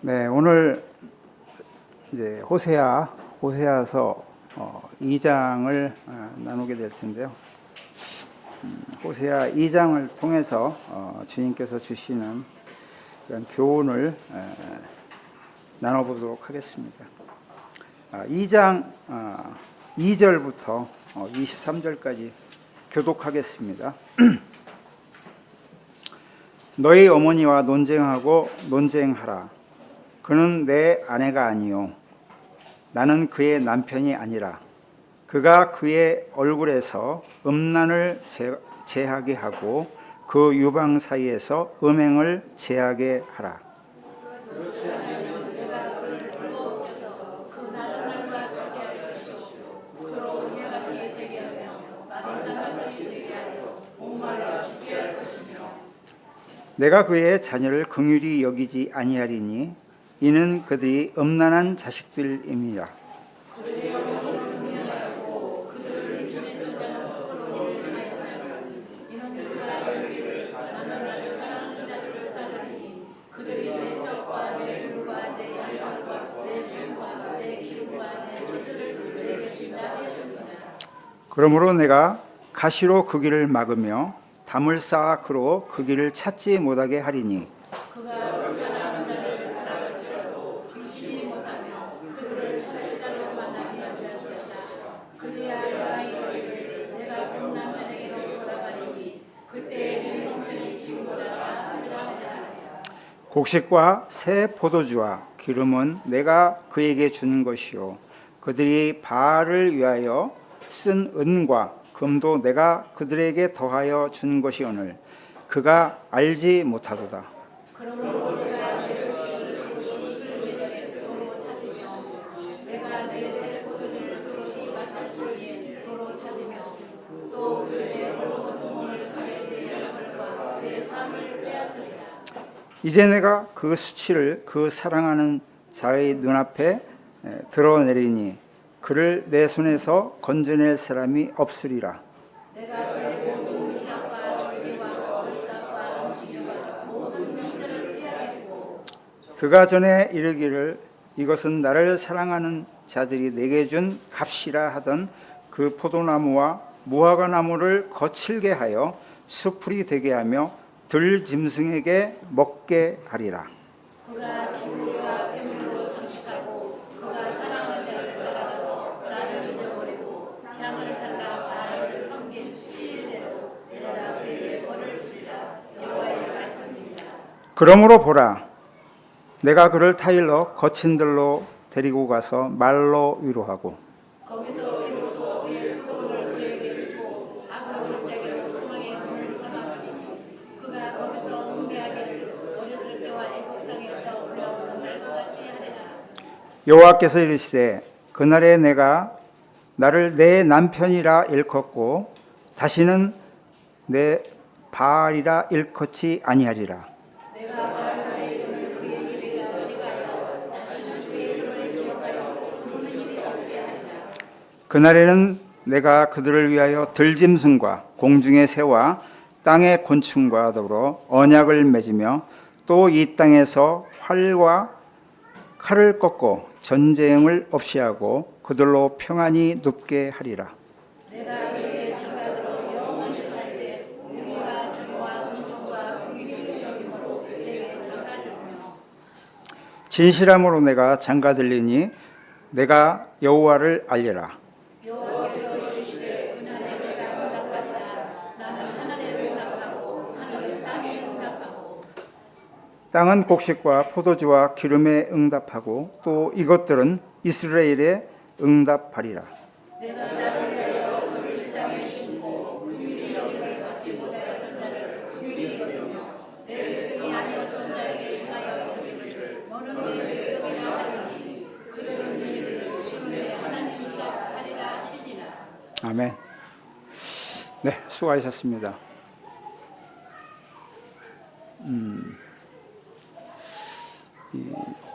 네, 오늘 이제 호세아서 2장을 나누게 될 텐데요. 호세아 2장을 통해서 주님께서 주시는 그런 교훈을 나눠보도록 하겠습니다. 2장 2절부터 23절까지 교독하겠습니다. 너희 어머니와 논쟁하고 논쟁하라. 그는 내 아내가 아니요 나는 그의 남편이 아니라 그가 그의 얼굴에서 음란을 제하게 하고 그 유방 사이에서 음행을 제하게 하라. 내가 그의 자녀를 긍휼히 여기지 아니하리니 이는 그들이 음란한 자식들임이라. 그러므로 내가 가시로 그 길을 막으며 담을 쌓아 그로 그 길을 찾지 못하게 하리니 곡식과 새 포도주와 기름은 내가 그에게 주는 것이요 그들이 바알을 위하여 쓴 은과 금도 내가 그들에게 더하여 준 것이오늘 그가 알지 못하도다. 이제 내가 그 수치를 그 사랑하는 자의 눈앞에 드러내리니 그를 내 손에서 건져낼 사람이 없으리라. 내가 그의 모든 희락과 절기와 얼싸과 음식과 모든 명들을 피하겠고 그가 전에 이르기를 이것은 나를 사랑하는 자들이 내게 준 값이라 하던 그 포도나무와 무화과 나무를 거칠게 하여 수풀이 되게 하며 들짐승에게 먹게 하리라. 그가 기울과 폐물로 장식하고 그가 사랑하는 자를 따라가서 나를 잊어버리고 향을 살라 바알을 섬긴 시일대로 내가 그에게 벌을 주리라. 여호와의 말씀입니다. 그러므로 보라, 내가 그를 타일러 거친 들로 데리고 가서 말로 위로하고 거기서 비로소 그의 포도를 그에게 주고 악을 골짜기로 소망의 문을 삼아버리니 그가 거기서 음배하기를 어렸을 때와 애굽 땅에서 올라오는 날과 같이 하리라. 여호와께서 이르시되 그날에 내가 나를 내 남편이라 일컫고 다시는 내 바알이라 일컫지 아니하리라. 내가 바알의 이름을 그의 입에 가리가여 다시는 그의 이름을 기억하여 부르는 일이 없게 하리라. 그날에는 내가 그들을 위하여 들짐승과 공중의 새와 땅의 곤충과 더불어 언약을 맺으며 또 이 땅에서 활과 칼을 꺾고 전쟁을 없이 하고 그들로 평안히 눕게 하리라. 내가 그에게 장가들어 영원히 살때 우리와 정와 은총과 긍휼을 여김으로 그에게 장가들며 진실함으로 내가 장가들리니 내가 여호와를 알리라. 여호와께서 이르시되 그날에 내가 응답하리라. 나는 하늘에 응답하고 하늘은 땅에 응답하고 땅은 곡식과 포도주와 기름에 응답하고 또 이것들은 이스라엘에 응답하리라. 내가 나를 위하여 그를 이 땅에 심고 긍휼히 여김을 받지 못하였던 자를 긍휼히 여기며 내 백성이 아니었던 자에게 행하여 이르기를 너는 내 백성이라 하리니 그들은 이르기를 주는 내 하나님이시라 하리라 하시니라. 아멘. 네, 수고하셨습니다.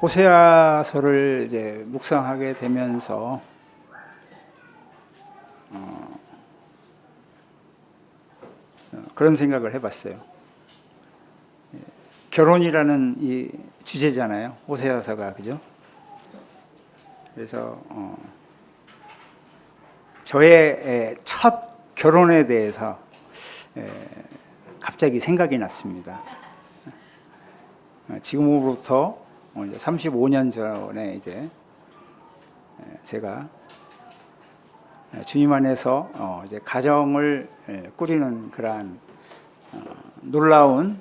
호세아서를 이제 묵상하게 되면서 그런 생각을 해봤어요. 결혼이라는 이 주제잖아요. 호세아서가, 그죠? 그래서 저의 첫 결혼에 대해서 갑자기 생각이 났습니다. 지금으로부터 이제 35년 전에 이제 제가 주님 안에서 이제 가정을 꾸리는 그러한 놀라운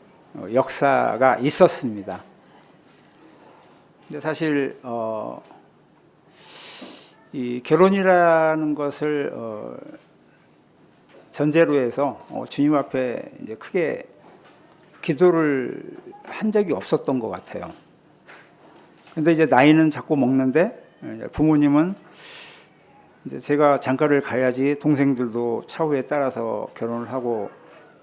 역사가 있었습니다. 근데 사실 이 결혼이라는 것을 전제로 해서 주님 앞에 이제 크게 기도를 한 적이 없었던 것 같아요. 근데 이제 나이는 자꾸 먹는데 부모님은 이제 제가 장가를 가야지 동생들도 차후에 따라서 결혼을 하고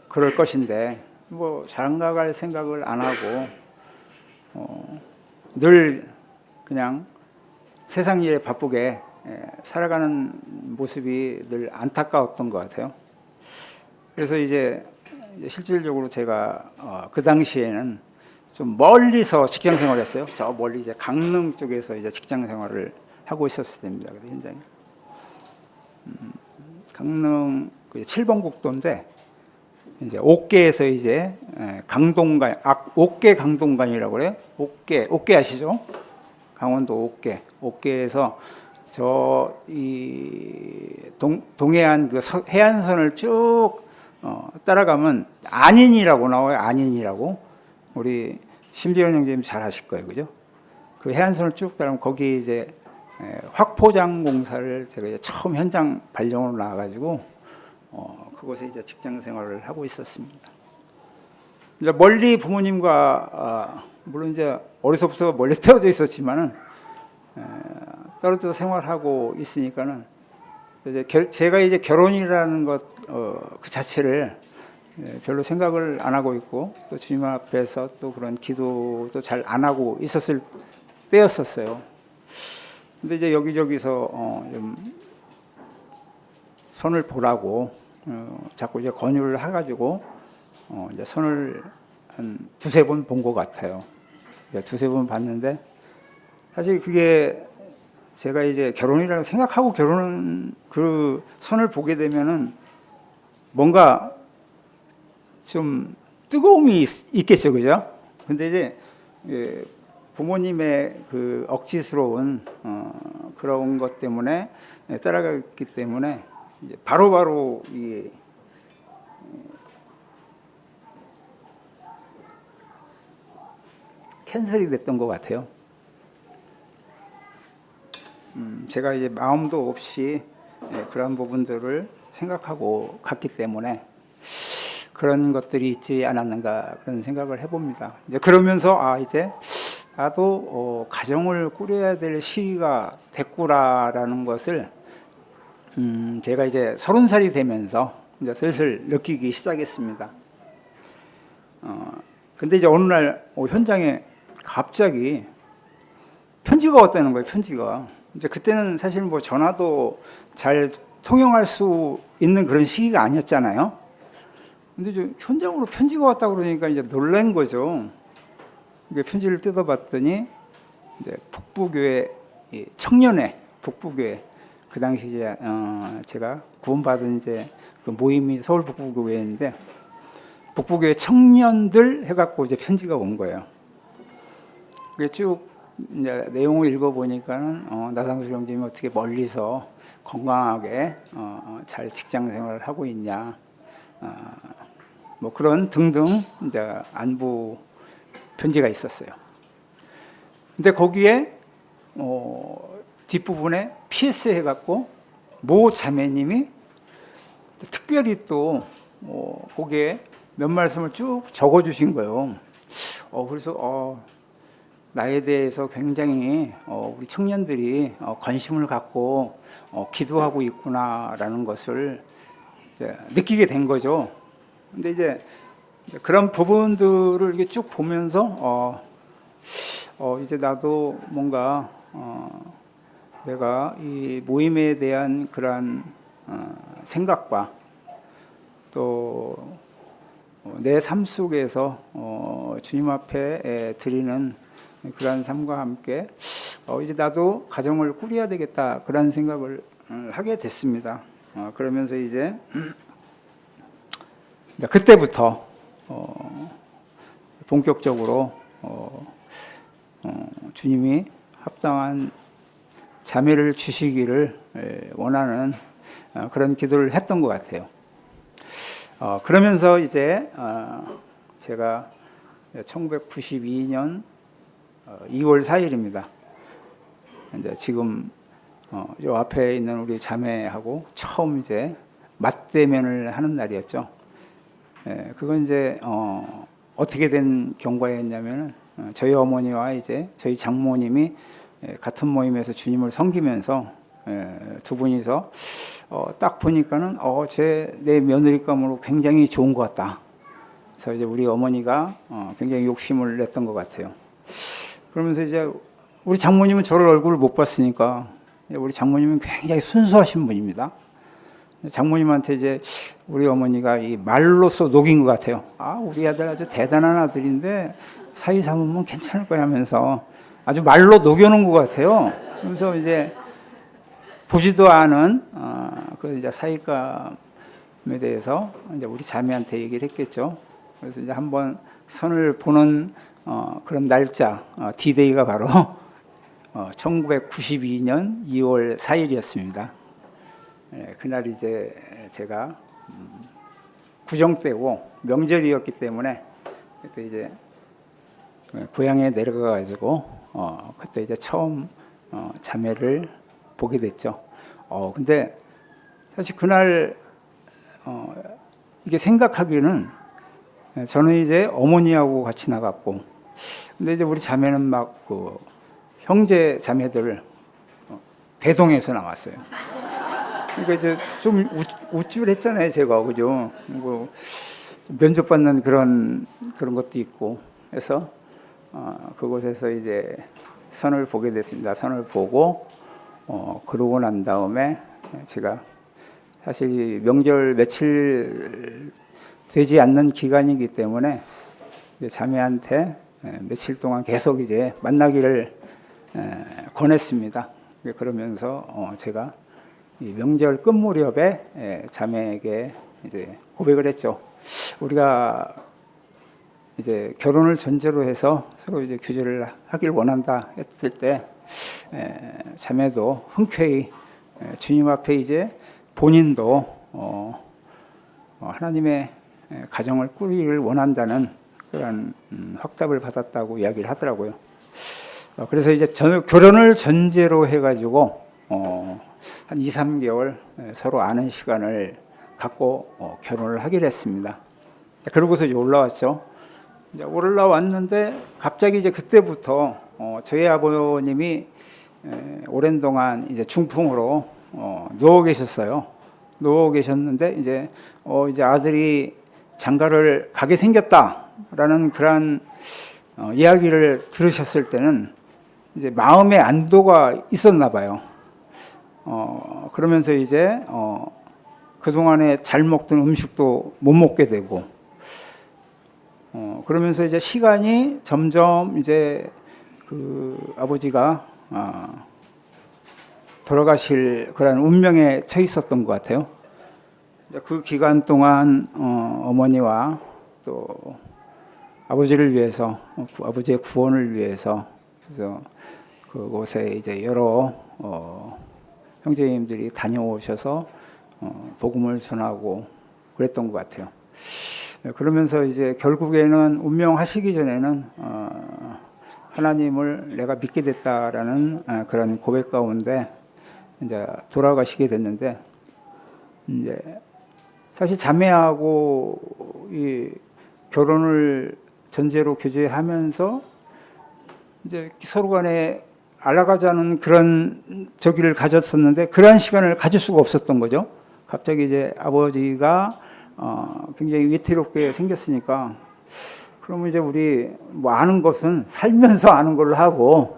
그럴 것인데 뭐 장가 갈 생각을 안 하고 늘 그냥 세상 일에 바쁘게 살아가는 모습이 늘 안타까웠던 것 같아요. 그래서 이제 실질적으로 제가 그 당시에는 좀 멀리서 직장 생활을 했어요. 저 멀리 이제 강릉 쪽에서 이제 직장 생활을 하고 있었을 때입니다. 그 현장에 강릉 7번 국도인데 이제 옥계에서 이제 강동간, 옥계 강동간이라고 그래요. 옥계 아시죠? 강원도 옥계에서 저 이 동해안 그 해안선을 쭉 따라가면 안인이라고 나와요. 안인이라고 우리 심재현 형님 잘 아실 거예요, 그죠? 그 해안선을 쭉 따라가면 거기 이제 확포장 공사를 제가 이제 처음 현장 발령으로 나와가지고 그곳에 이제 직장 생활을 하고 있었습니다. 이제 멀리 부모님과 물론 이제 어려서부터 멀리 떨어져 있었지만은 떨어져 생활하고 있으니까는 이제 제가 이제 결혼이라는 것 그 자체를 별로 생각을 안 하고 있고 또 주님 앞에서 또 그런 기도도 잘 안 하고 있었을 때였었어요. 근데 이제 여기저기서 좀 선을 보라고 자꾸 이제 권유를 해가지고 이제 선을 한 두세 번 본 것 같아요. 두세 번 봤는데 사실 그게 제가 이제 결혼이라고 생각하고 결혼은 그 선을 보게 되면은 뭔가 좀 뜨거움이 있겠죠, 그죠? 근데 이제 부모님의 그 억지스러운 그런 것 때문에 따라갔기 때문에 이제 바로바로 이 캔슬이 됐던 것 같아요. 제가 이제 마음도 없이 그런 부분들을 생각하고 갔기 때문에 그런 것들이 있지 않았는가 그런 생각을 해봅니다. 이제 그러면서 이제 나도 가정을 꾸려야 될 시기가 됐구나라는 것을 제가 이제 30살이 되면서 이제 슬슬 느끼기 시작했습니다. 근데 이제 어느 날 현장에 갑자기 편지가 왔다는 거예요. 편지가. 이제 그때는 사실 뭐 전화도 잘 통용할 수 있는 그런 시기가 아니었잖아요. 근데 저 현장으로 편지가 왔다 그러니까 이제 놀란 거죠. 이게 편지를 뜯어봤더니 이제 북부교회 청년회 북부교회 그 당시 이제 제가 구원받은 이제 그 모임이 서울 북부교회인데 북부교회 청년들 해갖고 이제 편지가 온 거예요. 그게 쭉 이제 내용을 읽어보니까는 나상수 형님이 어떻게 멀리서 건강하게 잘 직장 생활을 하고 있냐, 뭐 그런 등등 이제 안부 편지가 있었어요. 근데 거기에 뒷부분에 PS 해갖고 모 자매님이 특별히 또 거기에 몇 말씀을 쭉 적어주신 거예요. 그래서 나에 대해서 굉장히 우리 청년들이 관심을 갖고 기도하고 있구나라는 것을 이제 느끼게 된 거죠. 근데 이제 그런 부분들을 이렇게 쭉 보면서 이제 나도 뭔가 내가 이 모임에 대한 그러한 생각과 또 내 삶 속에서 주님 앞에 드리는 그러한 삶과 함께 이제 나도 가정을 꾸려야 되겠다 그런 생각을 하게 됐습니다. 그러면서 이제 그때부터 본격적으로 주님이 합당한 자매를 주시기를 원하는 그런 기도를 했던 것 같아요. 그러면서 이제 제가 1992년 2월 4일입니다. 이제 지금 요 앞에 있는 우리 자매하고 처음 이제 맞대면을 하는 날이었죠. 그건 이제 어떻게 된 경과였냐면 저희 어머니와 이제 저희 장모님이 같은 모임에서 주님을 섬기면서 두 분이서 딱 보니까는 내 며느리감으로 굉장히 좋은 것 같다. 그래서 이제 우리 어머니가 굉장히 욕심을 냈던 것 같아요. 그러면서 이제 우리 장모님은 저를 얼굴을 못 봤으니까 우리 장모님은 굉장히 순수하신 분입니다. 장모님한테 이제 우리 어머니가 이 말로써 녹인 것 같아요. 우리 아들 아주 대단한 아들인데 사위 삼으면 괜찮을 거야 하면서 아주 말로 녹여놓은 것 같아요. 그래서 이제 보지도 않은 그 이제 사위감에 대해서 이제 우리 자매한테 얘기를 했겠죠. 그래서 이제 한번 선을 보는 그런 날짜, D-Day가 바로 1992년 2월 4일이었습니다. 그날 이제 제가 구정 때고 명절이었기 때문에 그때 이제 고향에 내려가 가지고 그때 이제 처음 자매를 보게 됐죠. 근데 사실 그날 이게 생각하기는 저는 이제 어머니하고 같이 나갔고, 근데 이제 우리 자매는 막 그 형제 자매들 대동해서 나왔어요. 그러니까 이제 좀 우쭐했잖아요, 제가. 그죠? 뭐 면접받는 그런 것도 있고 해서 그곳에서 이제 선을 보게 됐습니다. 선을 보고 그러고 난 다음에 제가 사실 명절 며칠 되지 않는 기간이기 때문에 이제 자매한테 며칠 동안 계속 이제 만나기를 권했습니다. 그러면서 제가 이 명절 끝 무렵에 자매에게 이제 고백을 했죠. 우리가 이제 결혼을 전제로 해서 서로 이제 교제를 하길 원한다 했을 때 자매도 흔쾌히 주님 앞에 이제 본인도 하나님의 가정을 꾸리기를 원한다는 그런 확답을 받았다고 이야기를 하더라고요. 그래서 이제 결혼을 전제로 해가지고 한 2, 3개월 서로 아는 시간을 갖고 결혼을 하기로 했습니다. 그러고서 이제 올라왔죠. 이제 올라왔는데 갑자기 이제 그때부터 저희 아버님이 오랜 동안 이제 중풍으로 누워 계셨어요. 누워 계셨는데 이제 아들이 장가를 가게 생겼다라는 그런 이야기를 들으셨을 때는 이제 마음의 안도가 있었나 봐요. 그러면서 이제 그동안에 잘 먹던 음식도 못 먹게 되고, 그러면서 이제 시간이 점점 이제 그 아버지가 돌아가실 그런 운명에 처해 있었던 것 같아요. 그 기간 동안 어머니와 또 아버지를 위해서, 아버지의 구원을 위해서, 그래서 그곳에 이제 여러 형제님들이 다녀오셔서 복음을 전하고 그랬던 것 같아요. 그러면서 이제 결국에는 운명하시기 전에는 하나님을 내가 믿게 됐다라는 그런 고백 가운데 이제 돌아가시게 됐는데, 이제 사실 자매하고 이 결혼을 전제로 교제하면서 이제 서로 간에 알아가자는 그런 저기를 가졌었는데 그러한 시간을 가질 수가 없었던 거죠. 갑자기 이제 아버지가 굉장히 위태롭게 생겼으니까, 그러면 이제 우리 뭐 아는 것은 살면서 아는 걸로 하고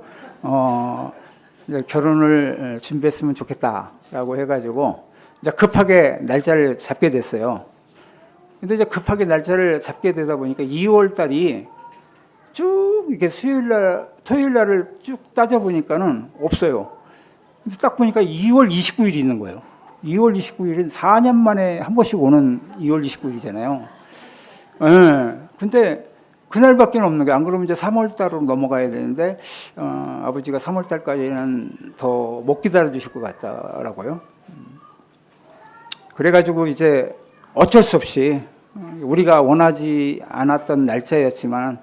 이제 결혼을 준비했으면 좋겠다라고 해가지고 이제 급하게 날짜를 잡게 됐어요. 근데 이제 급하게 날짜를 잡게 되다 보니까 2월 달이 쭉 이렇게 수요일 날 토요일 날을 쭉 따져보니까는 없어요. 근데 딱 보니까 2월 29일이 있는 거예요. 2월 29일은 4년 만에 한 번씩 오는 2월 29일이잖아요. 예. 근데 그날밖에 없는 게, 안 그러면 이제 3월 달로 넘어가야 되는데, 아버지가 3월 달까지는 더 못 기다려 주실 것 같다라고요. 그래가지고 이제 어쩔 수 없이, 우리가 원하지 않았던 날짜였지만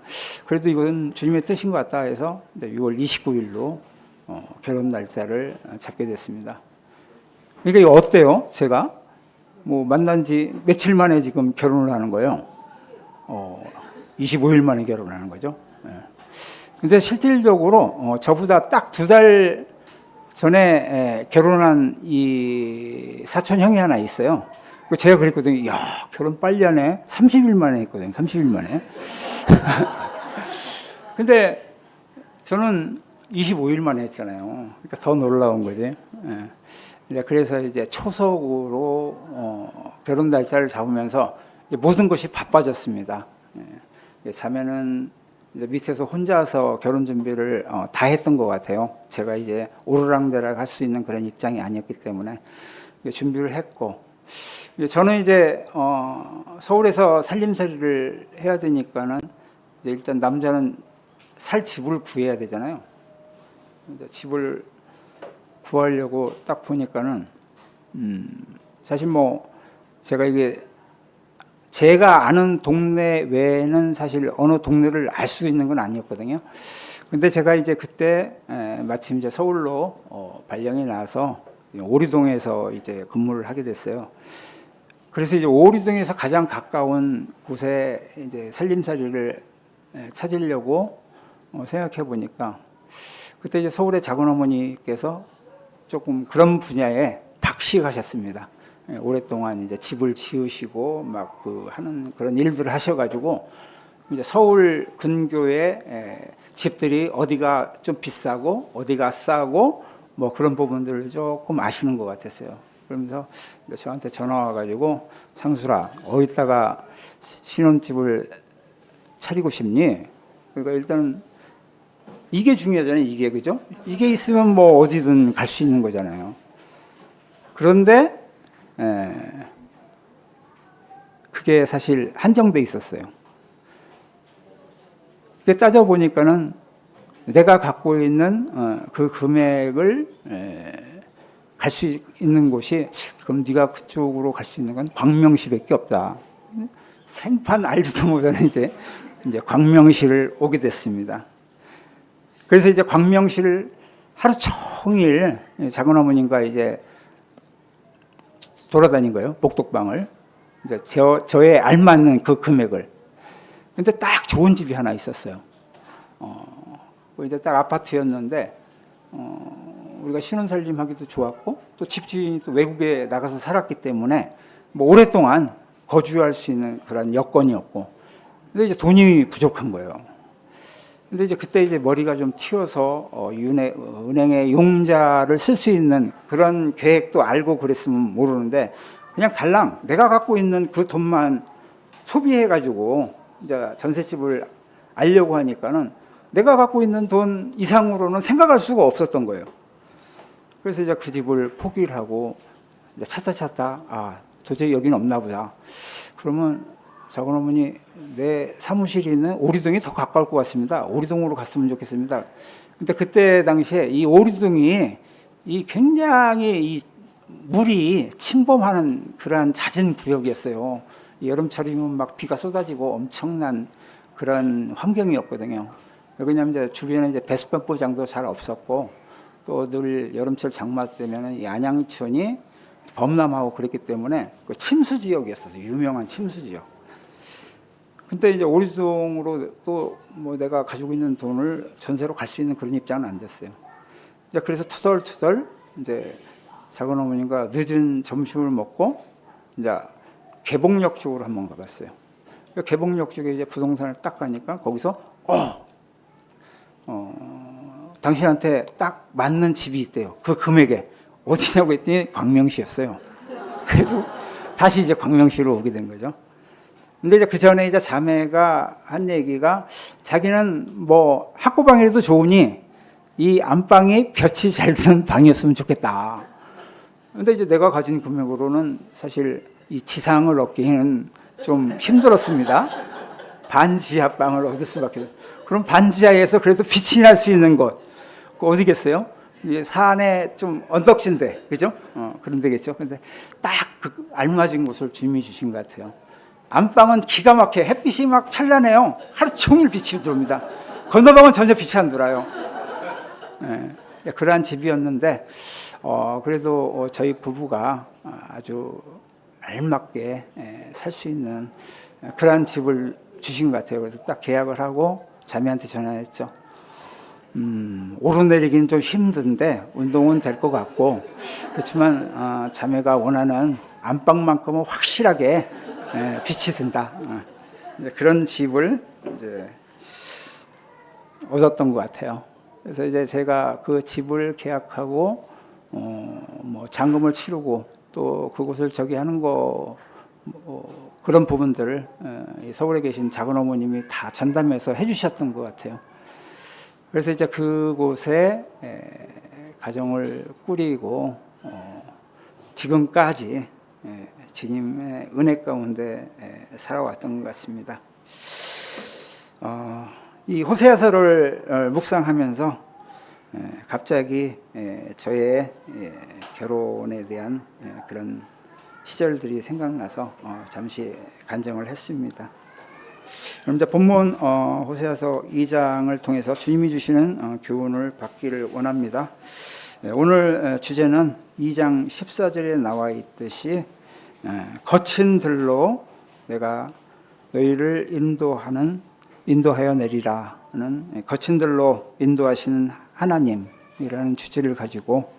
그래도 이건 주님의 뜻인 것 같다 해서 6월 29일로 결혼 날짜를 잡게 됐습니다. 그러니까 이거 어때요? 제가 뭐 만난 지 며칠 만에 지금 결혼을 하는 거예요. 25일 만에 결혼하는 거죠. 근데 실질적으로 저보다 딱 2달 전에 결혼한 이 사촌 형이 하나 있어요. 제가 그랬거든요. 야, 결혼 빨리 하네. 30일 만에 했거든요. 30일 만에. 근데 저는 25일 만에 했잖아요. 그러니까 더 놀라운 거지. 이제 그래서 이제 초석으로 결혼 날짜를 잡으면서 이제 모든 것이 바빠졌습니다. 자매는 이제 밑에서 혼자서 결혼 준비를 다 했던 것 같아요. 제가 이제 오르락내락 할 수 있는 그런 입장이 아니었기 때문에 준비를 했고, 저는 이제 서울에서 살림살이를 해야 되니까는 이제 일단 남자는 살 집을 구해야 되잖아요. 집을 구하려고 딱 보니까는 사실 뭐 제가 이게 제가 아는 동네 외에는 사실 어느 동네를 알 수 있는 건 아니었거든요. 근데 제가 이제 그때 마침 이제 서울로 발령이 나서 오리동에서 이제 근무를 하게 됐어요. 그래서 이제 오리동에서 가장 가까운 곳에 이제 살림살이를 찾으려고 생각해 보니까 그때 이제 서울의 작은어머니께서 조금 그런 분야에 박식하셨습니다. 오랫동안 이제 집을 지으시고 막 하는 그런 일들을 하셔가지고 이제 서울 근교의 집들이 어디가 좀 비싸고 어디가 싸고 뭐 그런 부분들을 조금 아시는 것 같았어요. 그러면서 저한테 전화 와가지고, 상수라, 어디다가 신혼집을 차리고 싶니? 그러니까 일단 이게 중요하잖아요. 이게, 그죠? 이게 있으면 뭐 어디든 갈 수 있는 거잖아요. 그런데 그게 사실 한정돼 있었어요. 그게 따져보니까는 내가 갖고 있는 그 금액을 갈 수 있는 곳이, 그럼 네가 그쪽으로 갈 수 있는 건 광명시밖에 없다. 생판 알지도 못하는 이제 광명시를 오게 됐습니다. 그래서 이제 광명시를 하루 종일 작은어머님과 이제 돌아다닌 거예요. 복덕방을. 이제 저에 알맞는 그 금액을. 근데 딱 좋은 집이 하나 있었어요. 이제 딱 아파트였는데, 우리가 신혼살림하기도 좋았고, 또 집주인이 또 외국에 나가서 살았기 때문에 뭐 오랫동안 거주할 수 있는 그런 여건이었고, 근데 이제 돈이 부족한 거예요. 근데 이제 그때 이제 머리가 좀 튀어서 은행에 용자를 쓸 수 있는 그런 계획도 알고 그랬으면 모르는데, 그냥 달랑 내가 갖고 있는 그 돈만 소비해가지고 이제 전셋집을 알려고 하니까는 내가 갖고 있는 돈 이상으로는 생각할 수가 없었던 거예요. 그래서 이제 그 집을 포기를 하고 이제 찾다 도저히 여기는 없나 보다. 그러면 작은어머니, 내 사무실이 있는 오리동이 더 가까울 것 같습니다. 오리동으로 갔으면 좋겠습니다. 근데 그때 당시에 이 오리동이 굉장히 이 물이 침범하는 그러한 잦은 구역이었어요. 여름철이면 막 비가 쏟아지고 엄청난 그런 환경이었거든요. 왜냐하면 이제 주변에 이제 배수변보장도 잘 없었고, 또 늘 여름철 장마 때면은 양양천이 범람하고 그랬기 때문에 그 침수 지역이었어요. 유명한 침수 지역. 근데 이제 오리동으로 또 뭐 내가 가지고 있는 돈을 전세로 갈 수 있는 그런 입장은 안 됐어요. 이제 그래서 투덜투덜 이제 작은어머님과 늦은 점심을 먹고 이제 개봉역 쪽으로 한번 가봤어요. 개봉역 쪽에 이제 부동산을 딱 가니까 거기서 당신한테 딱 맞는 집이 있대요. 그 금액에. 어디냐고 했더니 광명시였어요. 그래서 다시 이제 광명시로 오게 된 거죠. 근데 이제 그 전에 이제 자매가 한 얘기가 자기는 뭐 학구방에도 좋으니 이 안방이 볕이 잘 드는 방이었으면 좋겠다. 근데 이제 내가 가진 금액으로는 사실 이 지상을 얻기는 좀 힘들었습니다. 반지하 방을 얻을 수밖에 없어요. 그럼 반지하에서 그래도 빛이 날 수 있는 곳, 그 어디겠어요? 이 산에 좀 언덕진데, 그죠? 그런 데겠죠. 근데 딱 그 알맞은 곳을 주님이 주신 것 같아요. 안방은 기가 막혀 햇빛이 막 찬란해요. 하루 종일 빛이 들어옵니다. 건너방은 전혀 빛이 안 들어요. 네, 그러한 집이었는데 그래도 저희 부부가 아주 알맞게 살 수 있는 그러한 집을 주신 것 같아요. 그래서 딱 계약을 하고 자매한테 전화했죠. 오르내리기는 좀 힘든데 운동은 될 것 같고, 그렇지만 자매가 원하는 안방만큼은 확실하게 빛이 든다. 그런 집을 이제 얻었던 것 같아요. 그래서 이제 제가 그 집을 계약하고 뭐 잔금을 치르고 또 그곳을 저기 하는 거 그런 부분들을 서울에 계신 작은 어머님이 다 전담해서 해주셨던 것 같아요. 그래서 이제 그곳에 가정을 꾸리고 지금까지 주님의 은혜 가운데 살아왔던 것 같습니다. 이 호세아서를 묵상하면서 갑자기 저의 결혼에 대한 그런 시절들이 생각나서 잠시 간증을 했습니다. 그럼 이제 본문 호세아서 2장을 통해서 주님이 주시는 교훈을 받기를 원합니다. 오늘 주제는 2장 14절에 나와 있듯이 거친 들로 내가 너희를 인도하여 내리라는 거친 들로 인도하시는 하나님이라는 주제를 가지고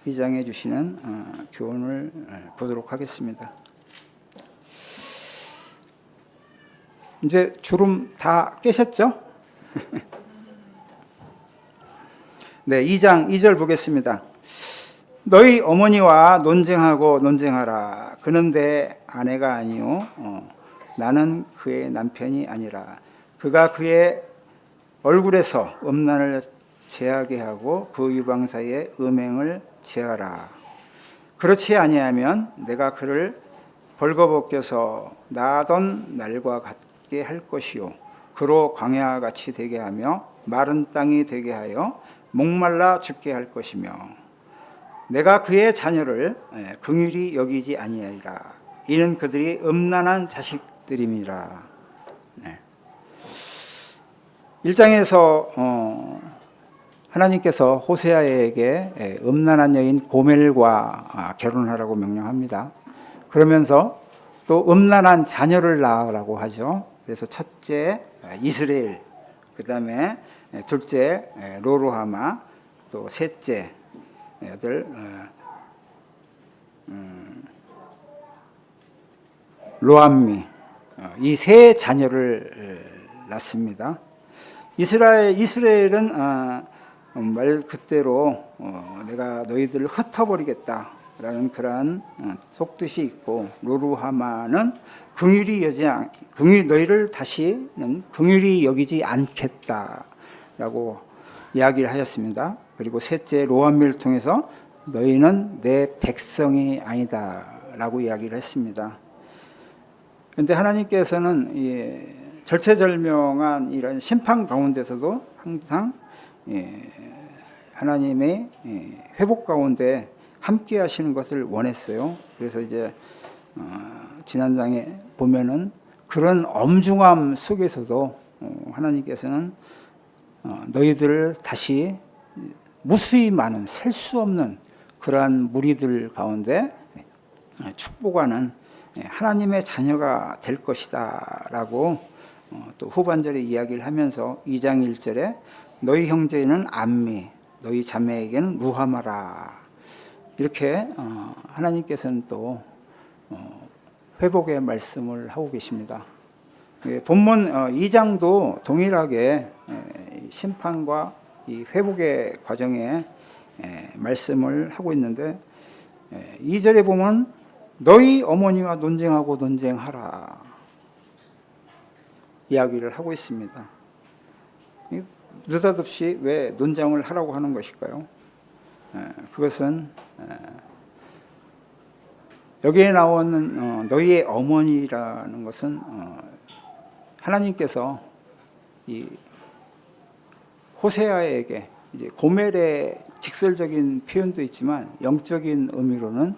2장에 주시는 교훈을 보도록 하겠습니다. 이제 주름 다 깨셨죠? 네, 2장 2절 보겠습니다. 너희 어머니와 논쟁하라. 그는 내 아내가 아니요 나는 그의 남편이 아니라. 그가 그의 얼굴에서 음란을 제하게 하고 그 유방사의 음행을 제하라. 그렇지 아니하면 내가 그를 벌거벗겨서 나던 날과 같게 할 것이요 그로 광야와 같이 되게 하며 마른 땅이 되게 하여 목말라 죽게 할 것이며 내가 그의 자녀를 긍휼히 여기지 아니하리라. 이는 그들이 음란한 자식들임이라. 1장에서 하나님께서 호세아에게 음란한 여인 고멜과 결혼하라고 명령합니다. 그러면서 또 음란한 자녀를 낳으라고 하죠. 그래서 첫째 이스라엘, 그 다음에 둘째 로루하마, 또 셋째 아들 로암미, 이 세 자녀를 낳습니다. 이스라엘은 말 그대로 내가 너희들을 흩어버리겠다라는 그러한 속뜻이 있고, 로루하마는 너희를 다시는 긍휼히 여기지 않겠다라고 이야기를 하였습니다. 그리고 셋째 로암미를 통해서 너희는 내 백성이 아니다라고 이야기를 했습니다. 그런데 하나님께서는 절체절명한 이런 심판 가운데서도 항상 하나님의 회복 가운데 함께 하시는 것을 원했어요. 그래서 이제 지난장에 보면은 그런 엄중함 속에서도 하나님께서는 너희들을 다시 무수히 많은 셀 수 없는 그러한 무리들 가운데 축복하는 하나님의 자녀가 될 것이다 라고 또 후반절에 이야기를 하면서 2장 1절에 너희 형제는 암미, 너희 자매에게는 루하마라, 이렇게 하나님께서는 또 회복의 말씀을 하고 계십니다. 본문 2장도 동일하게 심판과 이 회복의 과정에 말씀을 하고 있는데 2절에 보면 너희 어머니와 논쟁하고 논쟁하라 이야기를 하고 있습니다. 느닷없이 왜 논쟁을 하라고 하는 것일까요? 그것은 여기에 나오는 너희의 어머니라는 것은 하나님께서 이 호세아에게 이제 고멜의 직설적인 표현도 있지만 영적인 의미로는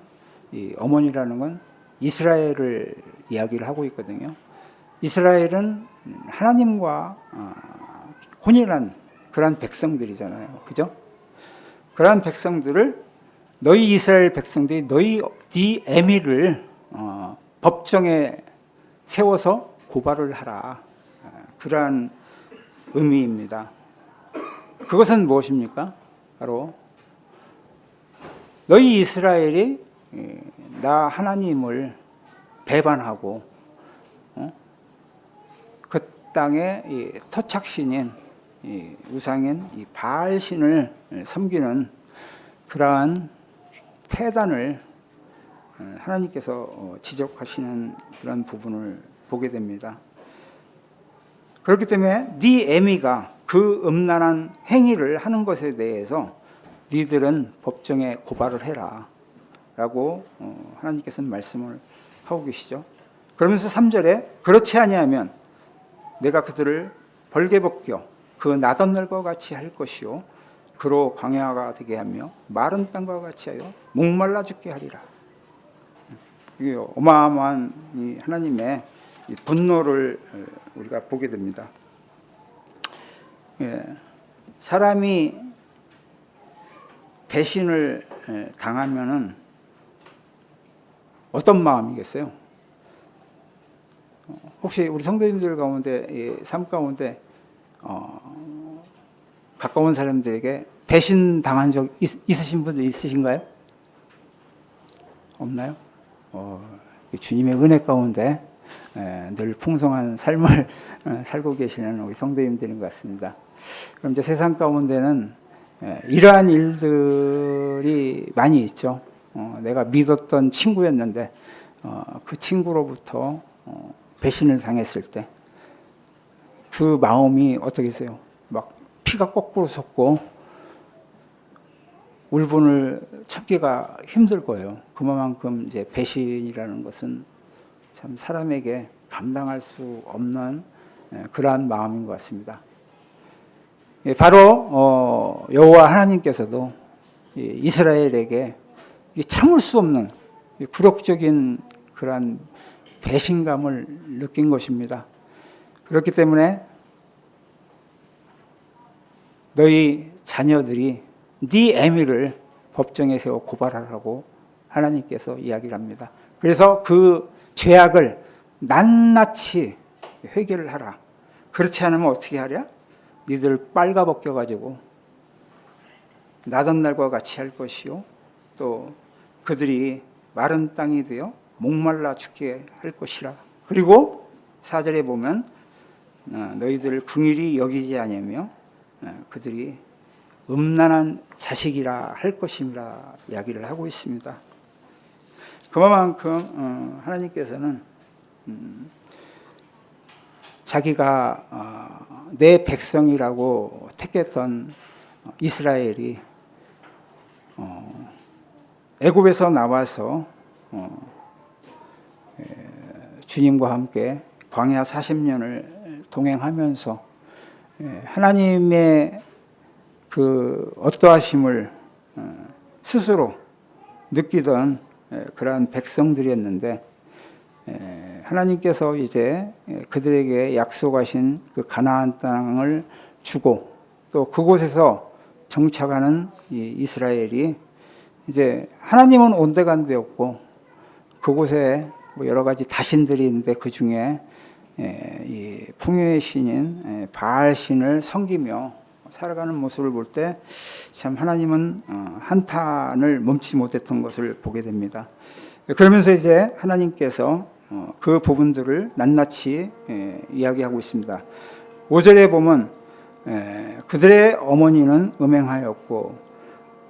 이 어머니라는 건 이스라엘을 이야기를 하고 있거든요. 이스라엘은 하나님과 혼인한 그러한 백성들이잖아요. 그죠? 그러한 백성들을 너희 이스라엘 백성들이 네 애미를 법정에 세워서 고발을 하라. 그러한 의미입니다. 그것은 무엇입니까? 바로 너희 이스라엘이 나 하나님을 배반하고 그 땅의 토착신인 우상인 이 바알신을 섬기는 그러한 폐단을 하나님께서 지적하시는 그런 부분을 보게 됩니다. 그렇기 때문에 네 애미가 그 음란한 행위를 하는 것에 대해서 니들은 법정에 고발을 해라 라고 하나님께서는 말씀을 하고 계시죠. 그러면서 3절에 그렇지 아니하면 내가 그들을 벌게 벗겨 그 나덧날과 같이 할 것이요 그로 광야가 되게 하며 마른 땅과 같이 하여 목말라 죽게 하리라. 이게 어마어마한 이 하나님의 분노를 우리가 보게 됩니다. 사람이 배신을 당하면은 어떤 마음이겠어요? 혹시 우리 성도님들 가운데 삶 가운데 가까운 사람들에게 배신 당한 적 있으신 분들 있으신가요? 없나요? 주님의 은혜 가운데 늘 풍성한 삶을 살고 계시는 우리 성도님들인 것 같습니다. 그럼 이제 세상 가운데는 이러한 일들이 많이 있죠. 내가 믿었던 친구였는데 그 친구로부터 배신을 당했을 때 그 마음이 어떻겠어요? 막 피가 거꾸로 솟고 울분을 참기가 힘들 거예요. 그만큼 이제 배신이라는 것은 참 사람에게 감당할 수 없는 그러한 마음인 것 같습니다. 바로 여호와 하나님께서도 이스라엘에게 참을 수 없는 굴욕적인 그러한 배신감을 느낀 것입니다. 그렇기 때문에 너희 자녀들이 네 애미를 법정에 세워 고발하라고 하나님께서 이야기를 합니다. 그래서 그 죄악을 낱낱이 회개를 하라. 그렇지 않으면 어떻게 하랴? 니들 빨가벗겨 가지고 나던 날과 같이 할 것이요 또 그들이 마른 땅이 되어 목말라 죽게 할 것이라. 그리고 4절에 보면 너희들을 긍휼히 여기지 아니하며 그들이 음란한 자식이라 할 것임이라 이야기를 하고 있습니다. 그만큼 하나님께서는 자기가 내 백성이라고 택했던 이스라엘이 애굽에서 나와서 주님과 함께 광야 40년을 동행하면서 하나님의 그 어떠하심을 스스로 느끼던 그러한 백성들이었는데 하나님께서 이제 그들에게 약속하신 그 가나안 땅을 주고 또 그곳에서 정착하는 이 이스라엘이 이제 하나님은 온데간데 없고 그곳에 뭐 여러 가지 다신들이 있는데 그 중에 이 풍요의 신인 바알 신을 섬기며 살아가는 모습을 볼 때 참 하나님은 한탄을 멈추지 못했던 것을 보게 됩니다. 그러면서 이제 하나님께서 그 부분들을 낱낱이 이야기하고 있습니다. 5절에 보면 그들의 어머니는 음행하였고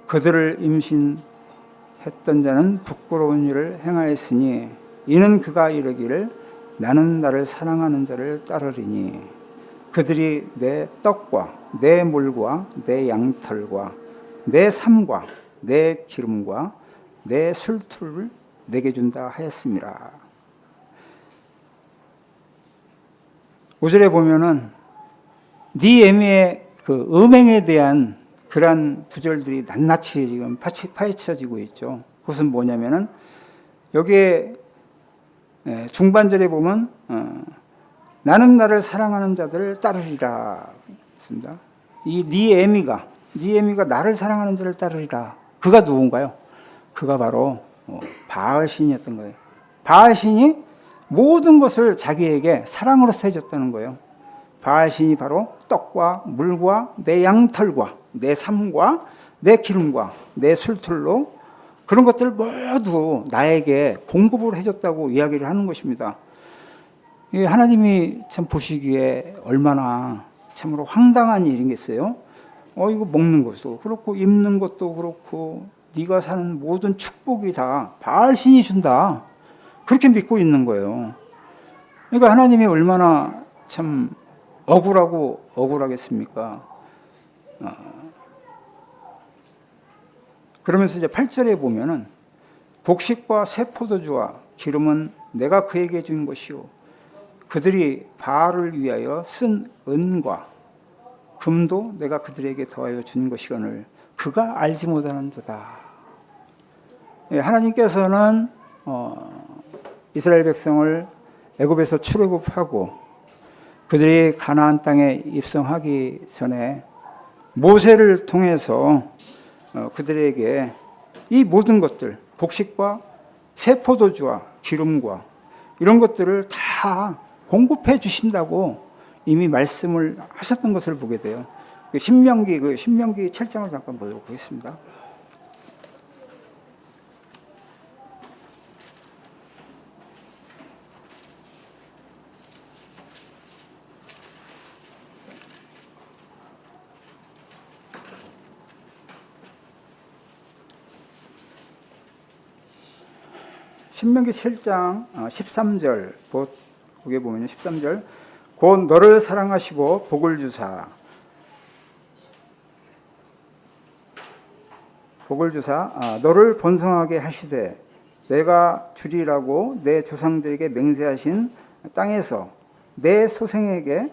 그들을 임신해 했던 자는 부끄러운 일을 행하였으니 이는 그가 이르기를 나는 나를 사랑하는 자를 따르리니 그들이 내 떡과 내 물과 내 양털과 내 삶과 내 기름과 내 술틀을 내게 준다 하였습니다. 5절에 보면은 니에미의 그 음행에 대한 그러한 구절들이 낱낱이 지금 파헤쳐지고 있죠. 그것은 뭐냐면은 여기에 중반절에 보면 나는 나를 사랑하는 자들을 따르리라 했습니다. 이 니에미가 나를 사랑하는 자를 따르리라. 그가 누군가요? 그가 바로 바알신이었던 거예요. 바알신이 모든 것을 자기에게 사랑으로서 해줬다는 거예요. 바알신이 바로 떡과 물과 내 양털과 내 삶과 내 기름과 내 술틀로 그런 것들을 모두 나에게 공급을 해줬다고 이야기를 하는 것입니다. 하나님이 참 보시기에 얼마나 참으로 황당한 일이겠어요. 이거 먹는 것도 그렇고 입는 것도 그렇고 네가 사는 모든 축복이 다 바알신이 준다. 그렇게 믿고 있는 거예요. 그러니까 하나님이 얼마나 참 억울하겠습니까? 그러면서 이제 8절에 보면은 곡식과 새 포도주와 기름은 내가 그에게 준 것이요 그들이 바알을 위하여 쓴 은과 금도 내가 그들에게 더하여 준 것이거늘 그가 알지 못하는도다. 하나님께서는 이스라엘 백성을 애굽에서 출애굽하고 그들이 가나안 땅에 입성하기 전에 모세를 통해서 그들에게 이 모든 것들, 곡식과 새 포도주와 기름과 이런 것들을 다 공급해 주신다고 이미 말씀을 하셨던 것을 보게 돼요. 신명기 7장을 잠깐 보도록 하겠습니다. 신명기 7장 13절 거기에 보면 13절 곧 너를 사랑하시고 복을 주사 너를 번성하게 하시되 내가 주리라고 내 조상들에게 맹세하신 땅에서 내 소생에게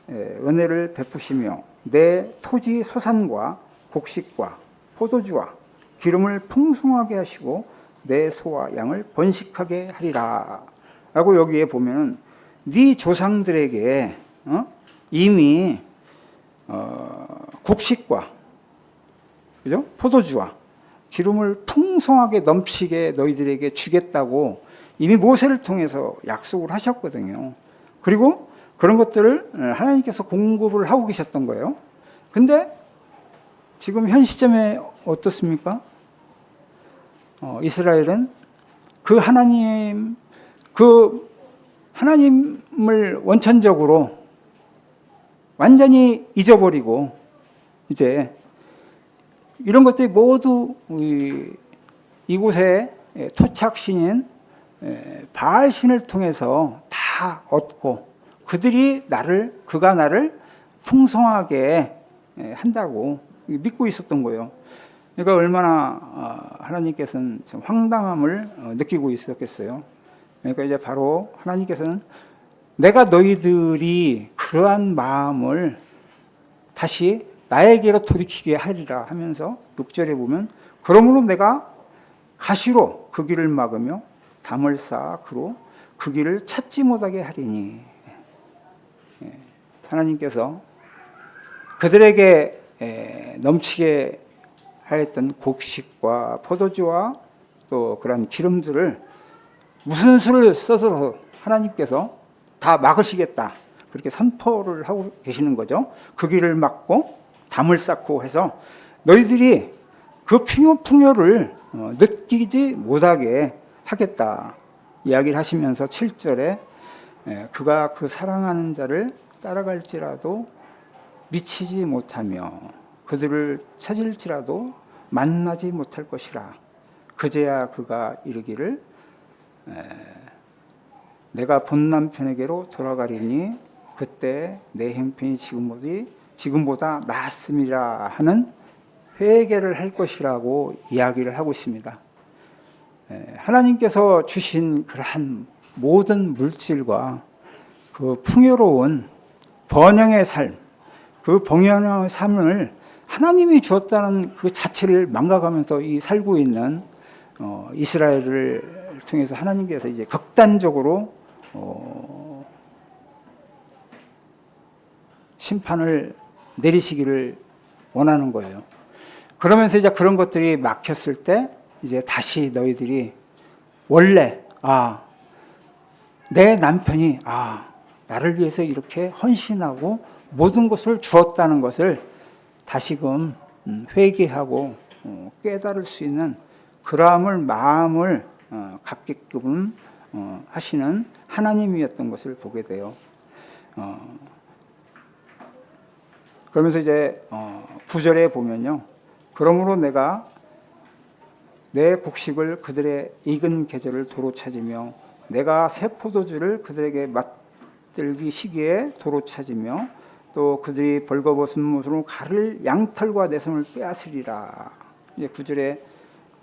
은혜를 베푸시며 내 토지 소산과 곡식과 포도주와 기름을 풍성하게 하시고 내 소와 양을 번식하게 하리라 라고 여기에 보면 네 조상들에게 이미 곡식과 그죠? 포도주와 기름을 풍성하게 넘치게 너희들에게 주겠다고 이미 모세를 통해서 약속을 하셨거든요. 그리고 그런 것들을 하나님께서 공급을 하고 계셨던 거예요. 근데 지금 현 시점에 어떻습니까? 이스라엘은 그 하나님을 원천적으로 완전히 잊어버리고 이제 이런 것들이 모두 이곳에 토착신인 바알신을 통해서 다 얻고 그가 나를 풍성하게 한다고 믿고 있었던 거예요. 그러니까 얼마나 하나님께서는 참 황당함을 느끼고 있었겠어요. 그러니까 이제 바로 하나님께서는 내가 너희들이 그러한 마음을 다시 나에게로 돌이키게 하리라 하면서 6절에 보면 그러므로 내가 가시로 그 길을 막으며 담을 쌓아 그로 그 길을 찾지 못하게 하리니 하나님께서 그들에게 넘치게 하였던 곡식과 포도주와 또 그런 기름들을 무슨 수를 써서 하나님께서 다 막으시겠다 그렇게 선포를 하고 계시는 거죠. 그 길을 막고 담을 쌓고 해서 너희들이 그 풍요를 느끼지 못하게 하겠다 이야기를 하시면서 7절에 그가 그 사랑하는 자를 따라갈지라도 미치지 못하며 그들을 찾을지라도 만나지 못할 것이라. 그제야 그가 이르기를 내가 본 남편에게로 돌아가리니 그때 내 형편이 지금보다 낫음이라 하는 회개를 할 것이라고 이야기를 하고 있습니다. 하나님께서 주신 그러한 모든 물질과 그 풍요로운 번영의 삶, 그 번영의 삶을 하나님이 주었다는 그 자체를 망각하면서 이 살고 있는 이스라엘을 통해서 하나님께서 이제 극단적으로 심판을 내리시기를 원하는 거예요. 그러면서 이제 그런 것들이 막혔을 때 이제 다시 너희들이 원래 내 남편이 나를 위해서 이렇게 헌신하고 모든 것을 주었다는 것을 다시금 회개하고 깨달을 수 있는 그러함을 마음을 갖게끔 하시는 하나님이었던 것을 보게 돼요. 그러면서 이제 9절에 보면요. 그러므로 내가 내 곡식을 그들의 익은 계절을 도로 찾으며 내가 새 포도주를 그들에게 맛들기 시기에 도로 찾으며 또 그들이 벌거벗은 못으로 가를 양털과 내 손을 빼앗으리라. 이제 9절에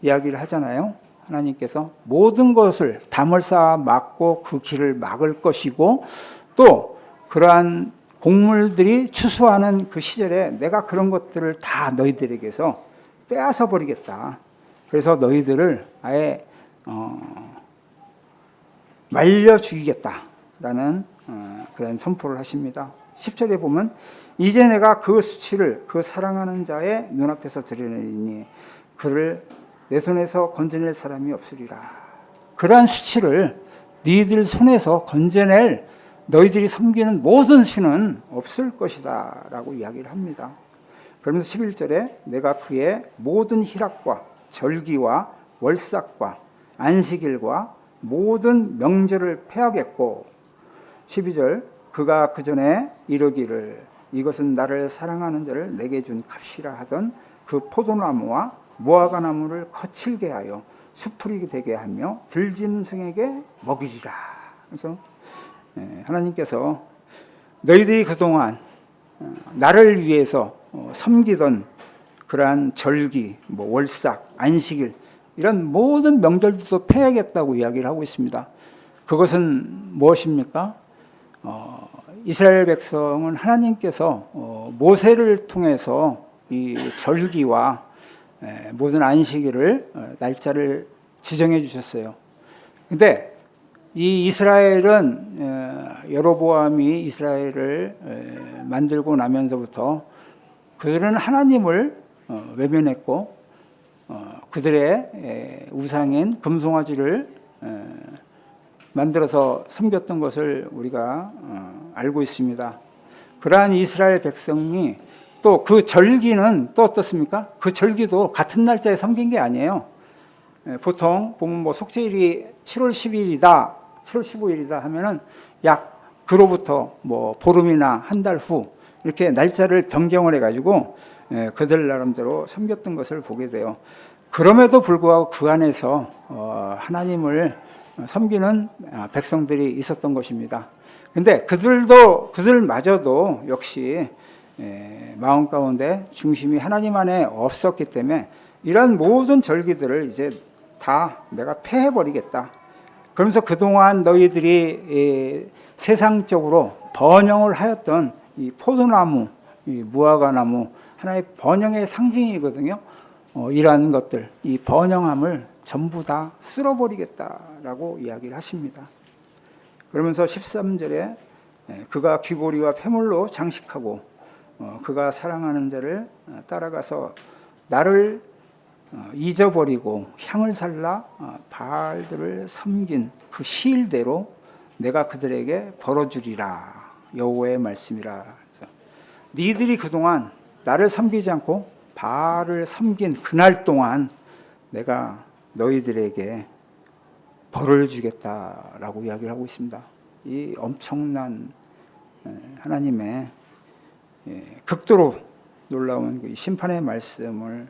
이야기를 하잖아요. 하나님께서 모든 것을 담을 쌓아 막고 그 길을 막을 것이고 또 그러한 곡물들이 추수하는 그 시절에 내가 그런 것들을 다 너희들에게서 빼앗아 버리겠다. 그래서 너희들을 아예 말려 죽이겠다라는 그런 선포를 하십니다. 10절에 보면 이제 내가 그 수치를 그 사랑하는 자의 눈앞에서 드러내리니 그를 내 손에서 건져낼 사람이 없으리라. 그러한 수치를 너희들 손에서 건져낼 너희들이 섬기는 모든 신은 없을 것이다 라고 이야기를 합니다. 그러면서 11절에 내가 그의 모든 희락과 절기와 월삭과 안식일과 모든 명절을 폐하겠고 12절 그가 그 전에 이르기를 이것은 나를 사랑하는 자를 내게 준 값이라 하던 그 포도나무와 무화과나무를 거칠게 하여 수풀이 되게 하며 들짐승에게 먹이리라. 그래서 하나님께서 너희들이 그동안 나를 위해서 섬기던 그러한 절기, 월삭, 안식일 이런 모든 명절도 폐하겠다고 이야기를 하고 있습니다. 그것은 무엇입니까? 이스라엘 백성은 하나님께서 모세를 통해서 이 절기와 모든 안식일을 날짜를 지정해 주셨어요. 근데 이 이스라엘은 여로보암이 이스라엘을 만들고 나면서부터 그들은 하나님을 외면했고 그들의 우상인 금송아지를 만들어서 섬겼던 것을 우리가 알고 있습니다. 그러한 이스라엘 백성이 또 그 절기는 또 어떻습니까? 그 절기도 같은 날짜에 섬긴 게 아니에요. 보통 보면 속죄일이 7월 10일이다, 7월 15일이다 하면은 약 그로부터 보름이나 한 달 후 이렇게 날짜를 변경을 해가지고 그들 나름대로 섬겼던 것을 보게 돼요. 그럼에도 불구하고 그 안에서 하나님을 섬기는 백성들이 있었던 것입니다. 근데 그들마저도 역시 마음 가운데 중심이 하나님 안에 없었기 때문에 이런 모든 절기들을 이제 다 내가 폐해버리겠다. 그러면서 그동안 너희들이 세상적으로 번영을 하였던 이 포도나무, 이 무화과나무 하나의 번영의 상징이거든요. 이러한 것들, 이 번영함을 전부 다 쓸어버리겠다라고 이야기를 하십니다. 그러면서 13절에 그가 귀고리와 폐물로 장식하고 그가 사랑하는 자를 따라가서 나를 잊어버리고 향을 살라 바알들을 섬긴 그 시일대로 내가 그들에게 벌어주리라. 여호와의 말씀이라. 그래서 니들이 그동안 나를 섬기지 않고 바알을 섬긴 그날 동안 내가 너희들에게 벌을 주겠다라고 이야기를 하고 있습니다. 이 엄청난 하나님의 극도로 놀라운 심판의 말씀을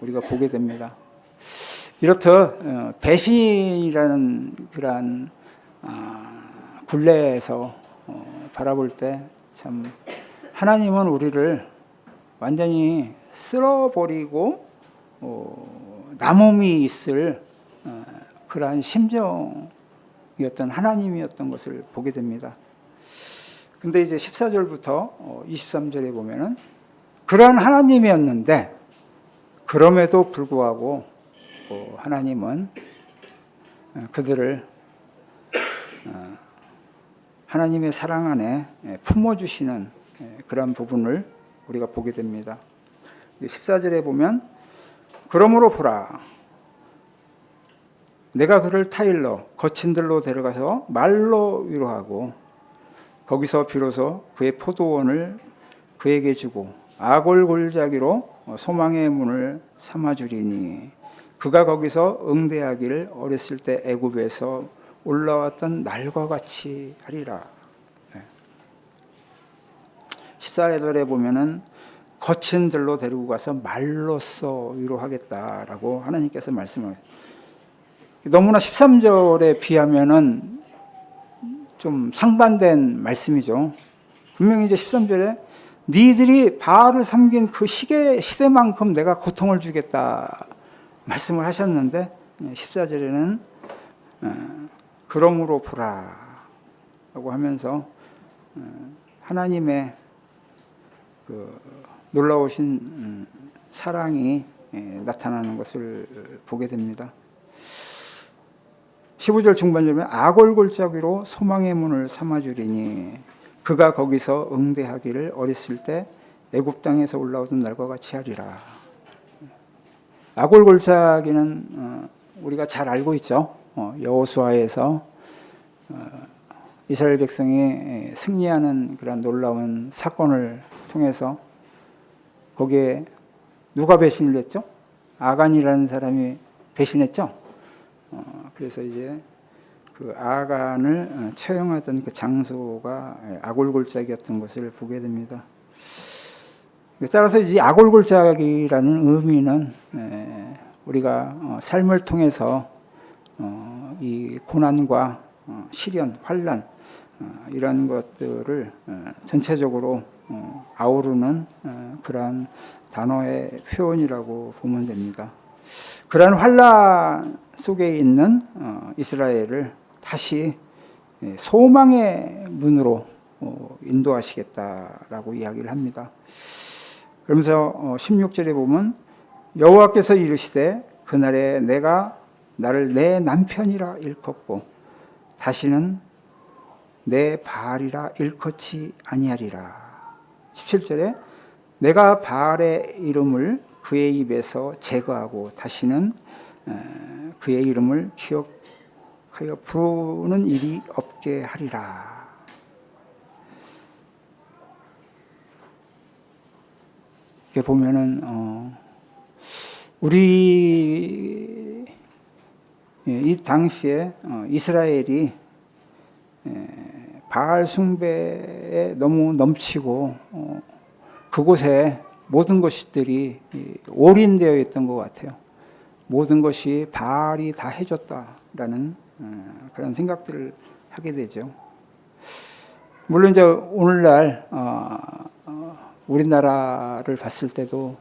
우리가 보게 됩니다. 이렇듯 배신이라는 그러한 굴레에서 바라볼 때 참 하나님은 우리를 완전히 쓸어버리고 남음이 있을 그러한 심정이었던 하나님이었던 것을 보게 됩니다. 근데 이제 14절부터 23절에 보면은 그러한 하나님이었는데 그럼에도 불구하고 하나님은 그들을 하나님의 사랑 안에 품어주시는 그런 부분을 우리가 보게 됩니다. 14절에 보면 그러므로 보라 내가 그를 타일러 거친 들로 데려가서 말로 위로하고 거기서 비로소 그의 포도원을 그에게 주고 아골골짜기로 소망의 문을 삼아주리니 그가 거기서 응대하기를 어렸을 때 애굽에서 올라왔던 날과 같이 하리라. 14절에 보면은 거친 들로 데리고 가서 말로써 위로하겠다라고 하나님께서 말씀을 너무나 13절에 비하면은 좀 상반된 말씀이죠. 분명히 이제 13절에 니들이 바알을 섬긴 그 시대만큼 내가 고통을 주겠다 말씀을 하셨는데 14절에는 그러므로 보라 라고 하면서 하나님의 그 놀라우신 사랑이 나타나는 것을 보게 됩니다. 15절 중반절에 아골골짜기로 소망의 문을 삼아주리니 그가 거기서 응대하기를 어렸을 때 애굽 땅에서 올라오던 날과 같이 하리라. 아골골짜기는 우리가 잘 알고 있죠. 여호수아에서 이스라엘 백성이 승리하는 그런 놀라운 사건을 통해서 거기에 누가 배신을 했죠? 아간이라는 사람이 배신했죠. 그래서 이제 그 아간을 처형하던 그 장소가 아골골짜기였던 것을 보게 됩니다. 따라서 이 아골골짜기라는 의미는 우리가 삶을 통해서 이 고난과 시련, 환난 이런 것들을 전체적으로 아우르는 그러한 단어의 표현이라고 보면 됩니다. 그러한 환난 속에 있는 이스라엘을 다시 소망의 문으로 인도하시겠다라고 이야기를 합니다. 그러면서 16절에 보면 여호와께서 이르시되 그날에 내가 나를 내 남편이라 일컫고 다시는 내 바알이라 일컫지 아니하리라. 17절에 내가 바알의 이름을 그의 입에서 제거하고 다시는 그의 이름을 기억하여 부르는 일이 없게 하리라. 이렇게 보면은 우리 이 당시에 이스라엘이 바알 숭배에 너무 넘치고 그곳에 모든 것들이 올인되어 있던 것 같아요. 모든 것이 바알이 다 해줬다라는 그런 생각들을 하게 되죠. 물론 이제 오늘날 우리나라를 봤을 때도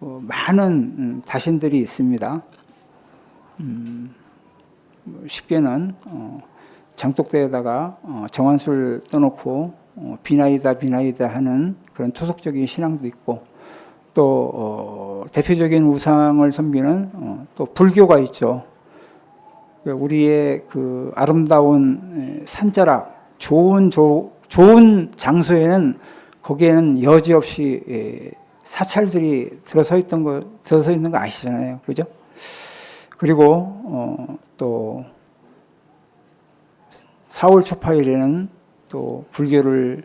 많은 다신들이 있습니다. 쉽게는 장독대에다가 정한술 떠놓고 비나이다 하는 그런 토속적인 신앙도 있고 또 대표적인 우상을 섬기는 또 불교가 있죠. 우리의 그 아름다운 산자락 좋은 장소에는 거기에는 여지없이 사찰들이 들어서 있는 거 아시잖아요, 그죠? 그리고 또 4월 초파일에는 또 불교를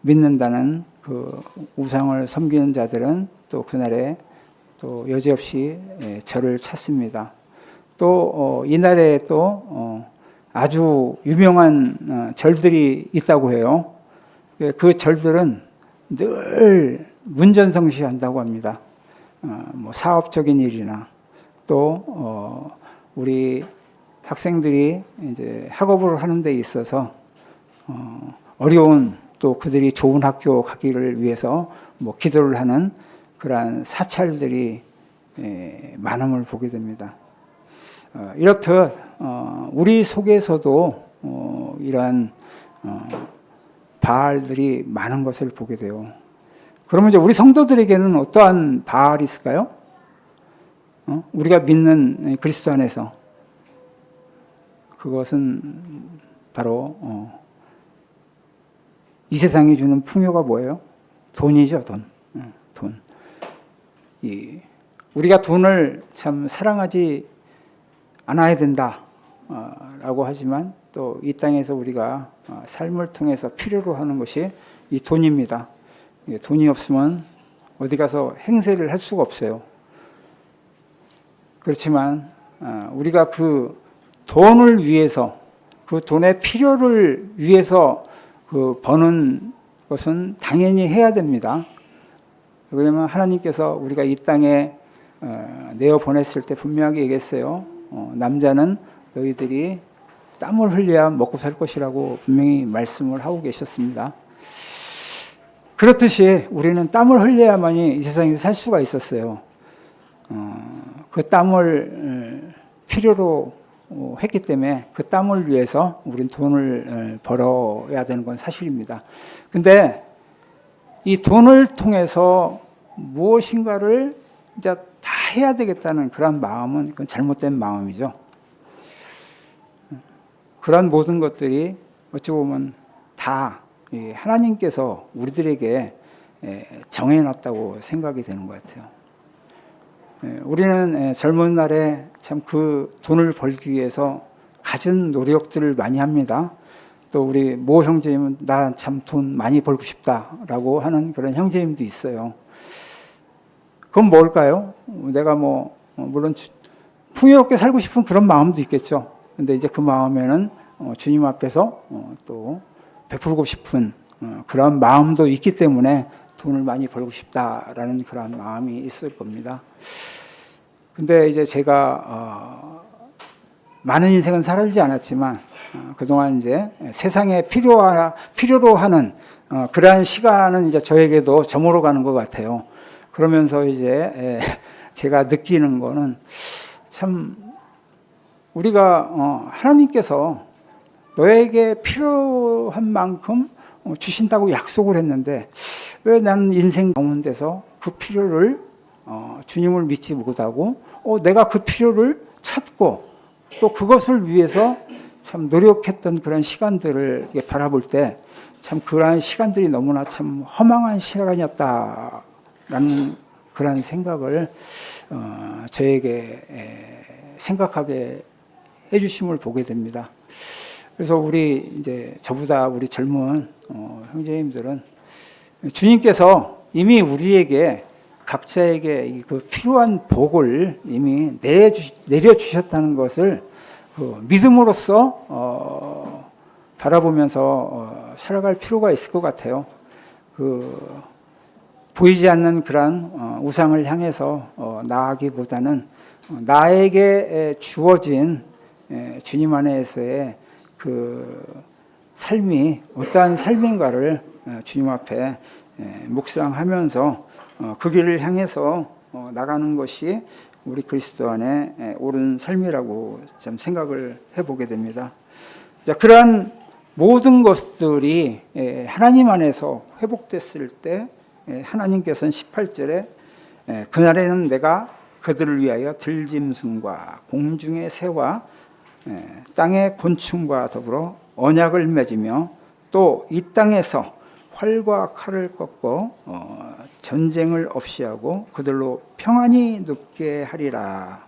믿는다는 그 우상을 섬기는 자들은 또 그날에 또 여지없이 절을 찾습니다. 또 이날에 또 아주 유명한 절들이 있다고 해요. 그 절들은 늘 문전성시한다고 합니다. 뭐 사업적인 일이나 또 우리 학생들이 이제 학업을 하는 데 있어서 어려운, 또 그들이 좋은 학교 가기를 위해서 뭐 기도를 하는 그러한 사찰들이 많음을 보게 됩니다. 이렇듯 우리 속에서도 이러한 바알들이 많은 것을 보게 돼요. 그러면 이제 우리 성도들에게는 어떠한 바알이 있을까요? 우리가 믿는 그리스도 안에서 그것은 바로 이 세상이 주는 풍요가 뭐예요? 돈이죠, 돈. 돈. 우리가 돈을 참 사랑하지 않아야 된다 라고 하지만 또 이 땅에서 우리가 삶을 통해서 필요로 하는 것이 이 돈입니다. 돈이 없으면 어디 가서 행세를 할 수가 없어요. 그렇지만 우리가 그 돈을 위해서, 그 돈의 필요를 위해서 그 버는 것은 당연히 해야 됩니다. 왜냐하면 하나님께서 우리가 이 땅에 내어 보냈을 때 분명하게 얘기했어요. 남자는 너희들이 땀을 흘려야 먹고 살 것이라고 분명히 말씀을 하고 계셨습니다. 그렇듯이 우리는 땀을 흘려야만이 이 세상에서 살 수가 있었어요. 그 땀을 필요로 했기 때문에 그 땀을 위해서 우리는 돈을 벌어야 되는 건 사실입니다. 근데 이 돈을 통해서 무엇인가를 이제 다 해야 되겠다는 그런 마음은 그건 잘못된 마음이죠. 그런 모든 것들이 어찌 보면 다 하나님께서 우리들에게 정해놨다고 생각이 되는 것 같아요. 우리는 젊은 날에 참 그 돈을 벌기 위해서 갖은 노력들을 많이 합니다. 또 우리 모 형제님은 나 참 돈 많이 벌고 싶다라고 하는 그런 형제님도 있어요. 그건 뭘까요? 내가 물론 풍요롭게 살고 싶은 그런 마음도 있겠죠. 근데 이제 그 마음에는 주님 앞에서 또 베풀고 싶은 그런 마음도 있기 때문에 돈을 많이 벌고 싶다라는 그런 마음이 있을 겁니다. 근데 이제 제가 많은 인생은 살지 않았지만 그동안 이제 세상에 필요로 하는 그러한 시간은 이제 저에게도 저물어 가는 것 같아요. 그러면서 이제 제가 느끼는 거는 참 우리가 하나님께서 너에게 필요한 만큼 주신다고 약속을 했는데 왜 나는 인생 가운데서 그 필요를 주님을 믿지 못하고 내가 그 필요를 찾고 또 그것을 위해서 참 노력했던 그런 시간들을 바라볼 때 참 그러한 시간들이 너무나 참 허망한 시간이었다라는 그런 생각을 저에게 생각하게 해주심을 보게 됩니다. 그래서 우리 저보다 우리 젊은 형제님들은 주님께서 이미 우리에게 각자에게 그 필요한 복을 이미 내려주셨다는 것을 믿음으로써 바라보면서 살아갈 필요가 있을 것 같아요. 보이지 않는 그런 우상을 향해서 나아가기보다는 나에게 주어진 주님 안에서의 그 삶이 어떠한 삶인가를 주님 앞에 묵상하면서 그 길을 향해서 나가는 것이 우리 그리스도 안에 옳은 삶이라고 좀 생각을 해보게 됩니다. 자, 그러한 모든 것들이 하나님 안에서 회복됐을 때 하나님께서는 18절에 그날에는 내가 그들을 위하여 들짐승과 공중의 새와 땅의 곤충과 더불어 언약을 맺으며 또 이 땅에서 활과 칼을 꺾고 전쟁을 없이 하고 그들로 평안히 눕게 하리라.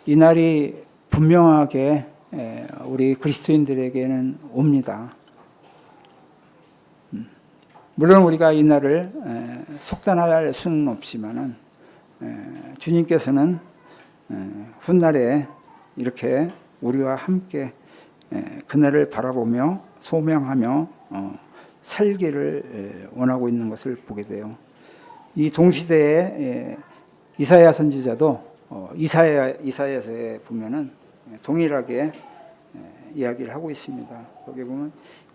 이 날이 분명하게 우리 그리스도인들에게는 옵니다. 물론 우리가 이 날을 속단할 수는 없지만은 주님께서는 훗날에 이렇게 우리와 함께 그날을 바라보며 소명하며 살기를 원하고 있는 것을 보게 돼요. 이 동시대의 이사야 선지자도 이사야서에 보면은 동일하게 이야기를 하고 있습니다. 거기 보면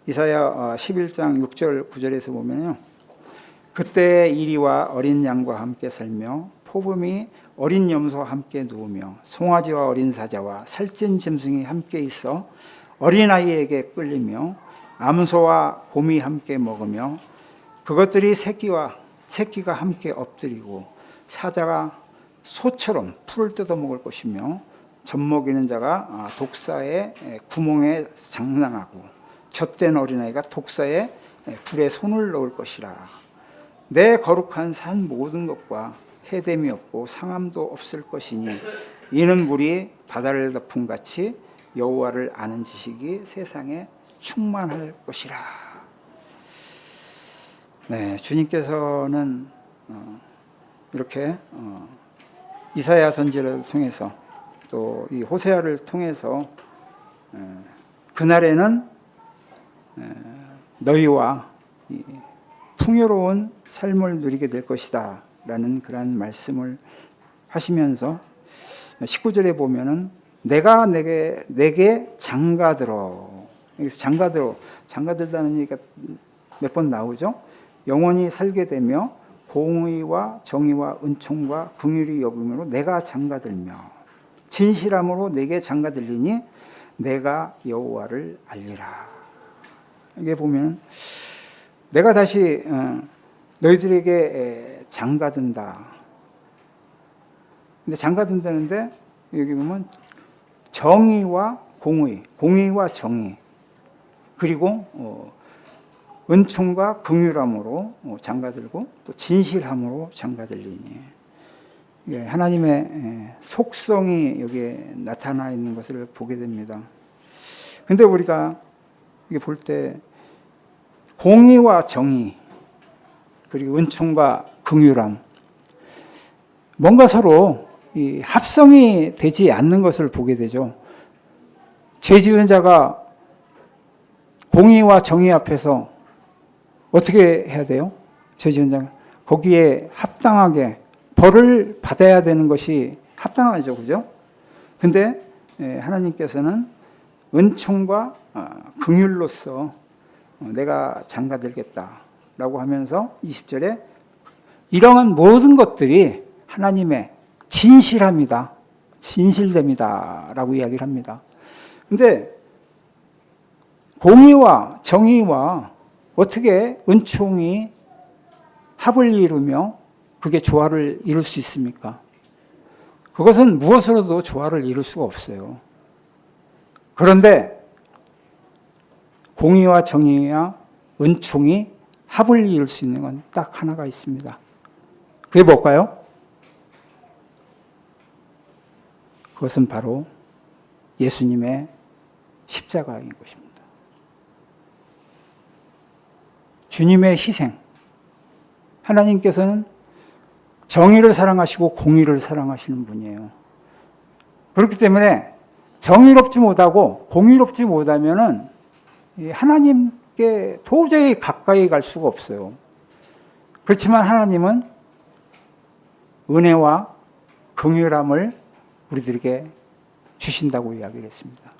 이사야 11장 6절 9절에서 보면요, 그때 이리와 어린 양과 함께 살며 포범이 어린 염소와 함께 누우며 송아지와 어린 사자와 살찐 짐승이 함께 있어 어린아이에게 끌리며 암소와 곰이 함께 먹으며 그것들이 새끼가 함께 엎드리고 사자가 소처럼 풀을 뜯어먹을 것이며 젖먹이는 자가 독사의 구멍에 장난하고 젖된 어린아이가 독사의 불에 손을 넣을 것이라. 내 거룩한 산 모든 것과 해됨이 없고 상함도 없을 것이니 이는 물이 바다를 덮은 같이 여호와를 아는 지식이 세상에 충만할 것이라. 네, 주님께서는 이렇게 이사야 선지를 통해서 또 이 호세아를 통해서 그날에는 너희와 풍요로운 삶을 누리게 될 것이다 라는 그런 말씀을 하시면서 19절에 보면은 내가 내게 장가들어, 여기서 장가들다는 얘기가 몇 번 나오죠. 영원히 살게 되며 공의와 정의와 은총과 긍휼이 여김으로 내가 장가들며 진실함으로 내게 장가들리니 내가 여호와를 알리라. 이게 보면 내가 다시 너희들에게 장가든다. 근데 장가든다는데 여기 보면 정의와 공의와 정의, 그리고 은총과 긍휼함으로 장가들고 또 진실함으로 장가들리니, 하나님의 속성이 여기에 나타나 있는 것을 보게 됩니다. 근데 우리가 이게 볼 때 공의와 정의 그리고 은총과 긍휼함, 뭔가 서로 이 합성이 되지 않는 것을 보게 되죠. 죄 지은 자가 공의와 정의 앞에서 어떻게 해야 돼요? 죄 지은 자가 거기에 합당하게 벌을 받아야 되는 것이 합당하죠, 그죠? 근데 하나님께서는 은총과 긍휼로서 내가 장가들겠다라고 하면서 20절에 이러한 모든 것들이 하나님의 진실합니다. 진실됩니다. 라고 이야기를 합니다. 근데 공의와 정의와 어떻게 은총이 합을 이루며 그게 조화를 이룰 수 있습니까? 그것은 무엇으로도 조화를 이룰 수가 없어요. 그런데 공의와 정의와 은총이 합을 이룰 수 있는 건 딱 하나가 있습니다. 그게 뭘까요? 그것은 바로 예수님의 십자가인 것입니다. 주님의 희생. 하나님께서는 정의를 사랑하시고 공의를 사랑하시는 분이에요. 그렇기 때문에 정의롭지 못하고 공의롭지 못하면은 하나님께 도저히 가까이 갈 수가 없어요. 그렇지만 하나님은 은혜와 긍휼함을 우리들에게 주신다고 이야기를 했습니다.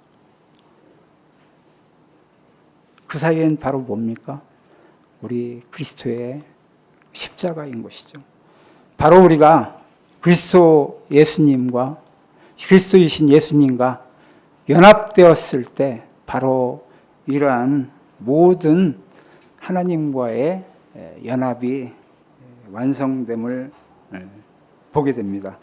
그 사이엔 바로 뭡니까? 우리 그리스도의 십자가인 것이죠. 바로 우리가 그리스도 예수님과 그리스도이신 예수님과 연합되었을 때 바로 이러한 모든 하나님과의 연합이 완성됨을 보게 됩니다.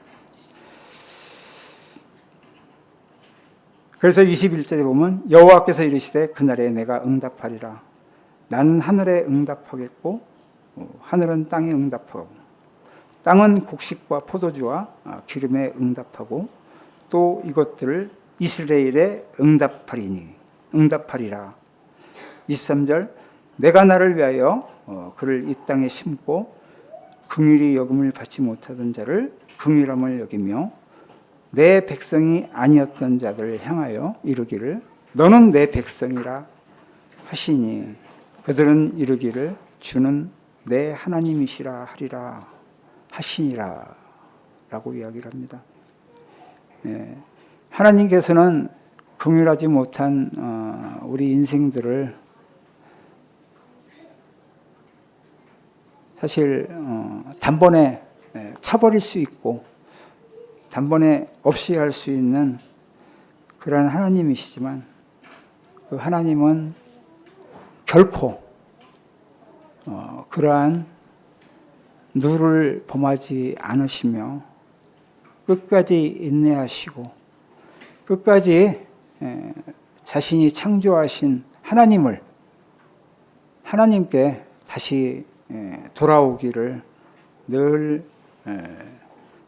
그래서 21절에 보면 여호와께서 이르시되 그날에 내가 응답하리라. 나는 하늘에 응답하겠고 하늘은 땅에 응답하고 땅은 곡식과 포도주와 기름에 응답하고 또 이것들을 이스라엘에 응답하리라. 23절 내가 나를 위하여 그를 이 땅에 심고 긍휼히 여김을 받지 못하던 자를 긍휼함을 여기며 내 백성이 아니었던 자들을 향하여 이르기를 너는 내 백성이라 하시니 그들은 이르기를 주는 내 하나님이시라 하리라. 하시니라 라고 이야기를 합니다. 하나님께서는 긍휼하지 못한 우리 인생들을 사실 단번에 쳐버릴 수 있고 단번에 없이 할 수 있는 그러한 하나님이시지만 그 하나님은 결코 그러한 누를 범하지 않으시며 끝까지 인내하시고 끝까지 자신이 창조하신 하나님께 다시 돌아오기를 늘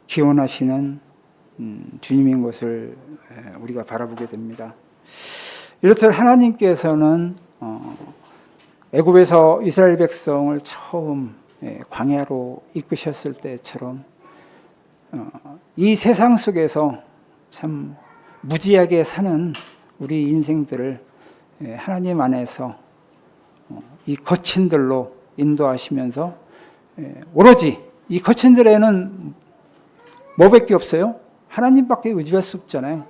기원하시는 주님인 것을 우리가 바라보게 됩니다. 이렇듯 하나님께서는 애굽에서 이스라엘 백성을 처음 광야로 이끄셨을 때처럼 이 세상 속에서 참 무지하게 사는 우리 인생들을 하나님 안에서 이 거친들로 인도하시면서 오로지 이 거친들에는 뭐밖에 없어요? 하나님밖에 의지할 수 없잖아요.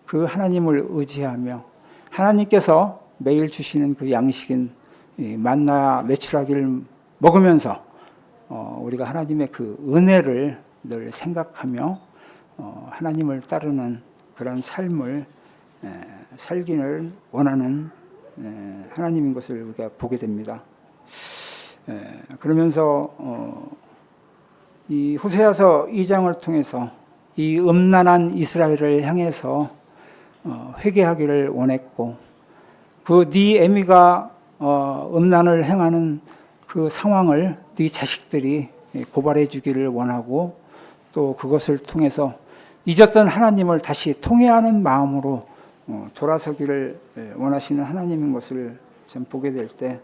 그 하나님을 의지하며 하나님께서 매일 주시는 그 양식인 만나 메추라기를 먹으면서 우리가 하나님의 그 은혜를 늘 생각하며 하나님을 따르는 그런 삶을 살기를 원하는 하나님인 것을 우리가 보게 됩니다. 그러면서 이 호세아서 2장을 통해서 이 음란한 이스라엘을 향해서 회개하기를 원했고 그 네 애미가 음란을 행하는 그 상황을 네 자식들이 고발해 주기를 원하고 또 그것을 통해서 잊었던 하나님을 다시 통회하는 마음으로 돌아서기를 원하시는 하나님인 것을 좀 보게 될 때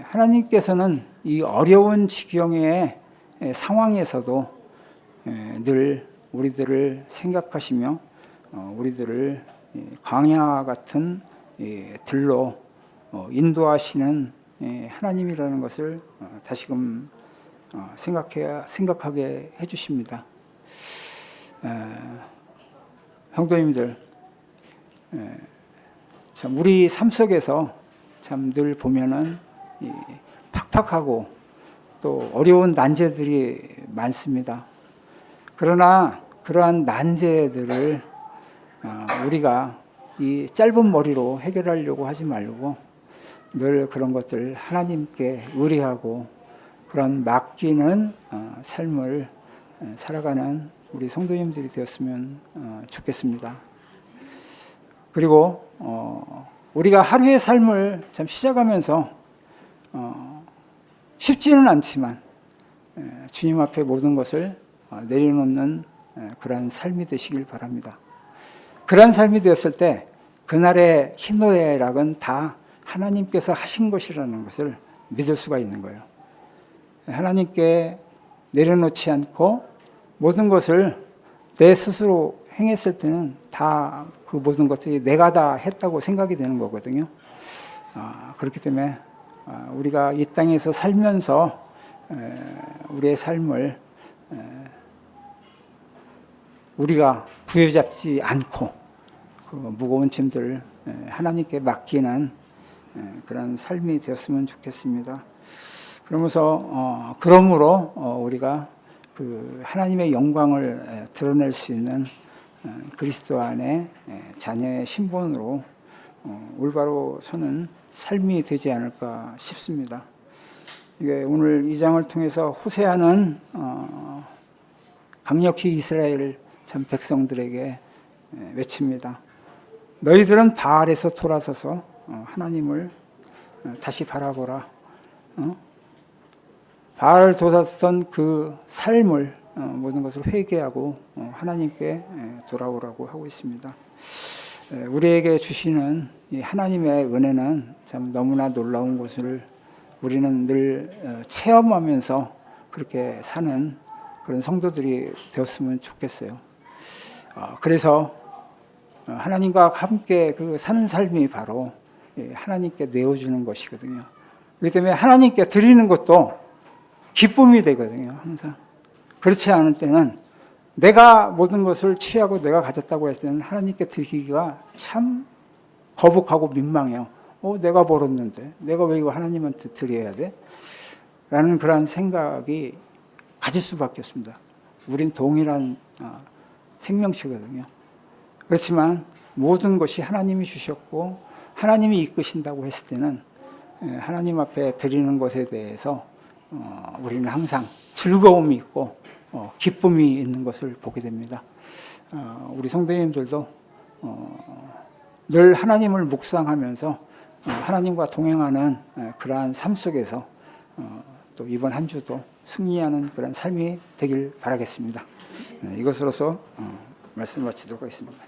하나님께서는 이 어려운 지경의 상황에서도 늘 우리들을 생각하시며 우리들을 광야 같은 들로 인도하시는 하나님이라는 것을 다시금 생각하게 해주십니다. 성도님들, 참 우리 삶 속에서 참 늘 보면은 팍팍하고 또 어려운 난제들이 많습니다. 그러나 그러한 난제들을 우리가 이 짧은 머리로 해결하려고 하지 말고 늘 그런 것들 하나님께 의뢰하고 그런 맡기는 삶을 살아가는 우리 성도님들이 되었으면 좋겠습니다. 그리고 우리가 하루의 삶을 참 시작하면서 쉽지는 않지만 주님 앞에 모든 것을 내려놓는 그러한 삶이 되시길 바랍니다. 그러한 삶이 되었을 때 그날의 희노애락은 다 하나님께서 하신 것이라는 것을 믿을 수가 있는 거예요. 하나님께 내려놓지 않고 모든 것을 내 스스로 행했을 때는 다 그 모든 것들이 내가 다 했다고 생각이 되는 거거든요. 그렇기 때문에 우리가 이 땅에서 살면서 우리의 삶을 우리가 부여잡지 않고 그 무거운 짐들을 하나님께 맡기는 그런 삶이 되었으면 좋겠습니다. 그러므로 우리가 그 하나님의 영광을 드러낼 수 있는 그리스도 안에 자녀의 신분으로 올바로 서는 삶이 되지 않을까 싶습니다. 이게 오늘 2장을 통해서 호세아는 강력히 이스라엘 참 백성들에게 외칩니다. 너희들은 바알에서 돌아서서 하나님을 다시 바라보라. 바알을 돋았던 그 삶을 모든 것을 회개하고 하나님께 돌아오라고 하고 있습니다. 우리에게 주시는 이 하나님의 은혜는 참 너무나 놀라운 것을 우리는 늘 체험하면서 그렇게 사는 그런 성도들이 되었으면 좋겠어요. 그래서 하나님과 함께 그 사는 삶이 바로 하나님께 내어주는 것이거든요. 그렇기 때문에 하나님께 드리는 것도 기쁨이 되거든요. 항상 그렇지 않을 때는 내가 모든 것을 취하고 내가 가졌다고 했을 때는 하나님께 드리기가 참 거북하고 민망해요. 내가 벌었는데 내가 왜 이거 하나님한테 드려야 돼? 라는 그런 생각이 가질 수밖에 없습니다. 우린 동일한 생명체거든요. 그렇지만 모든 것이 하나님이 주셨고 하나님이 이끄신다고 했을 때는 하나님 앞에 드리는 것에 대해서 우리는 항상 즐거움이 있고 기쁨이 있는 것을 보게 됩니다. 우리 성도님들도 늘 하나님을 묵상하면서 하나님과 동행하는 그러한 삶 속에서 또 이번 한 주도 승리하는 그런 삶이 되길 바라겠습니다. 이것으로서 말씀을 마치도록 하겠습니다.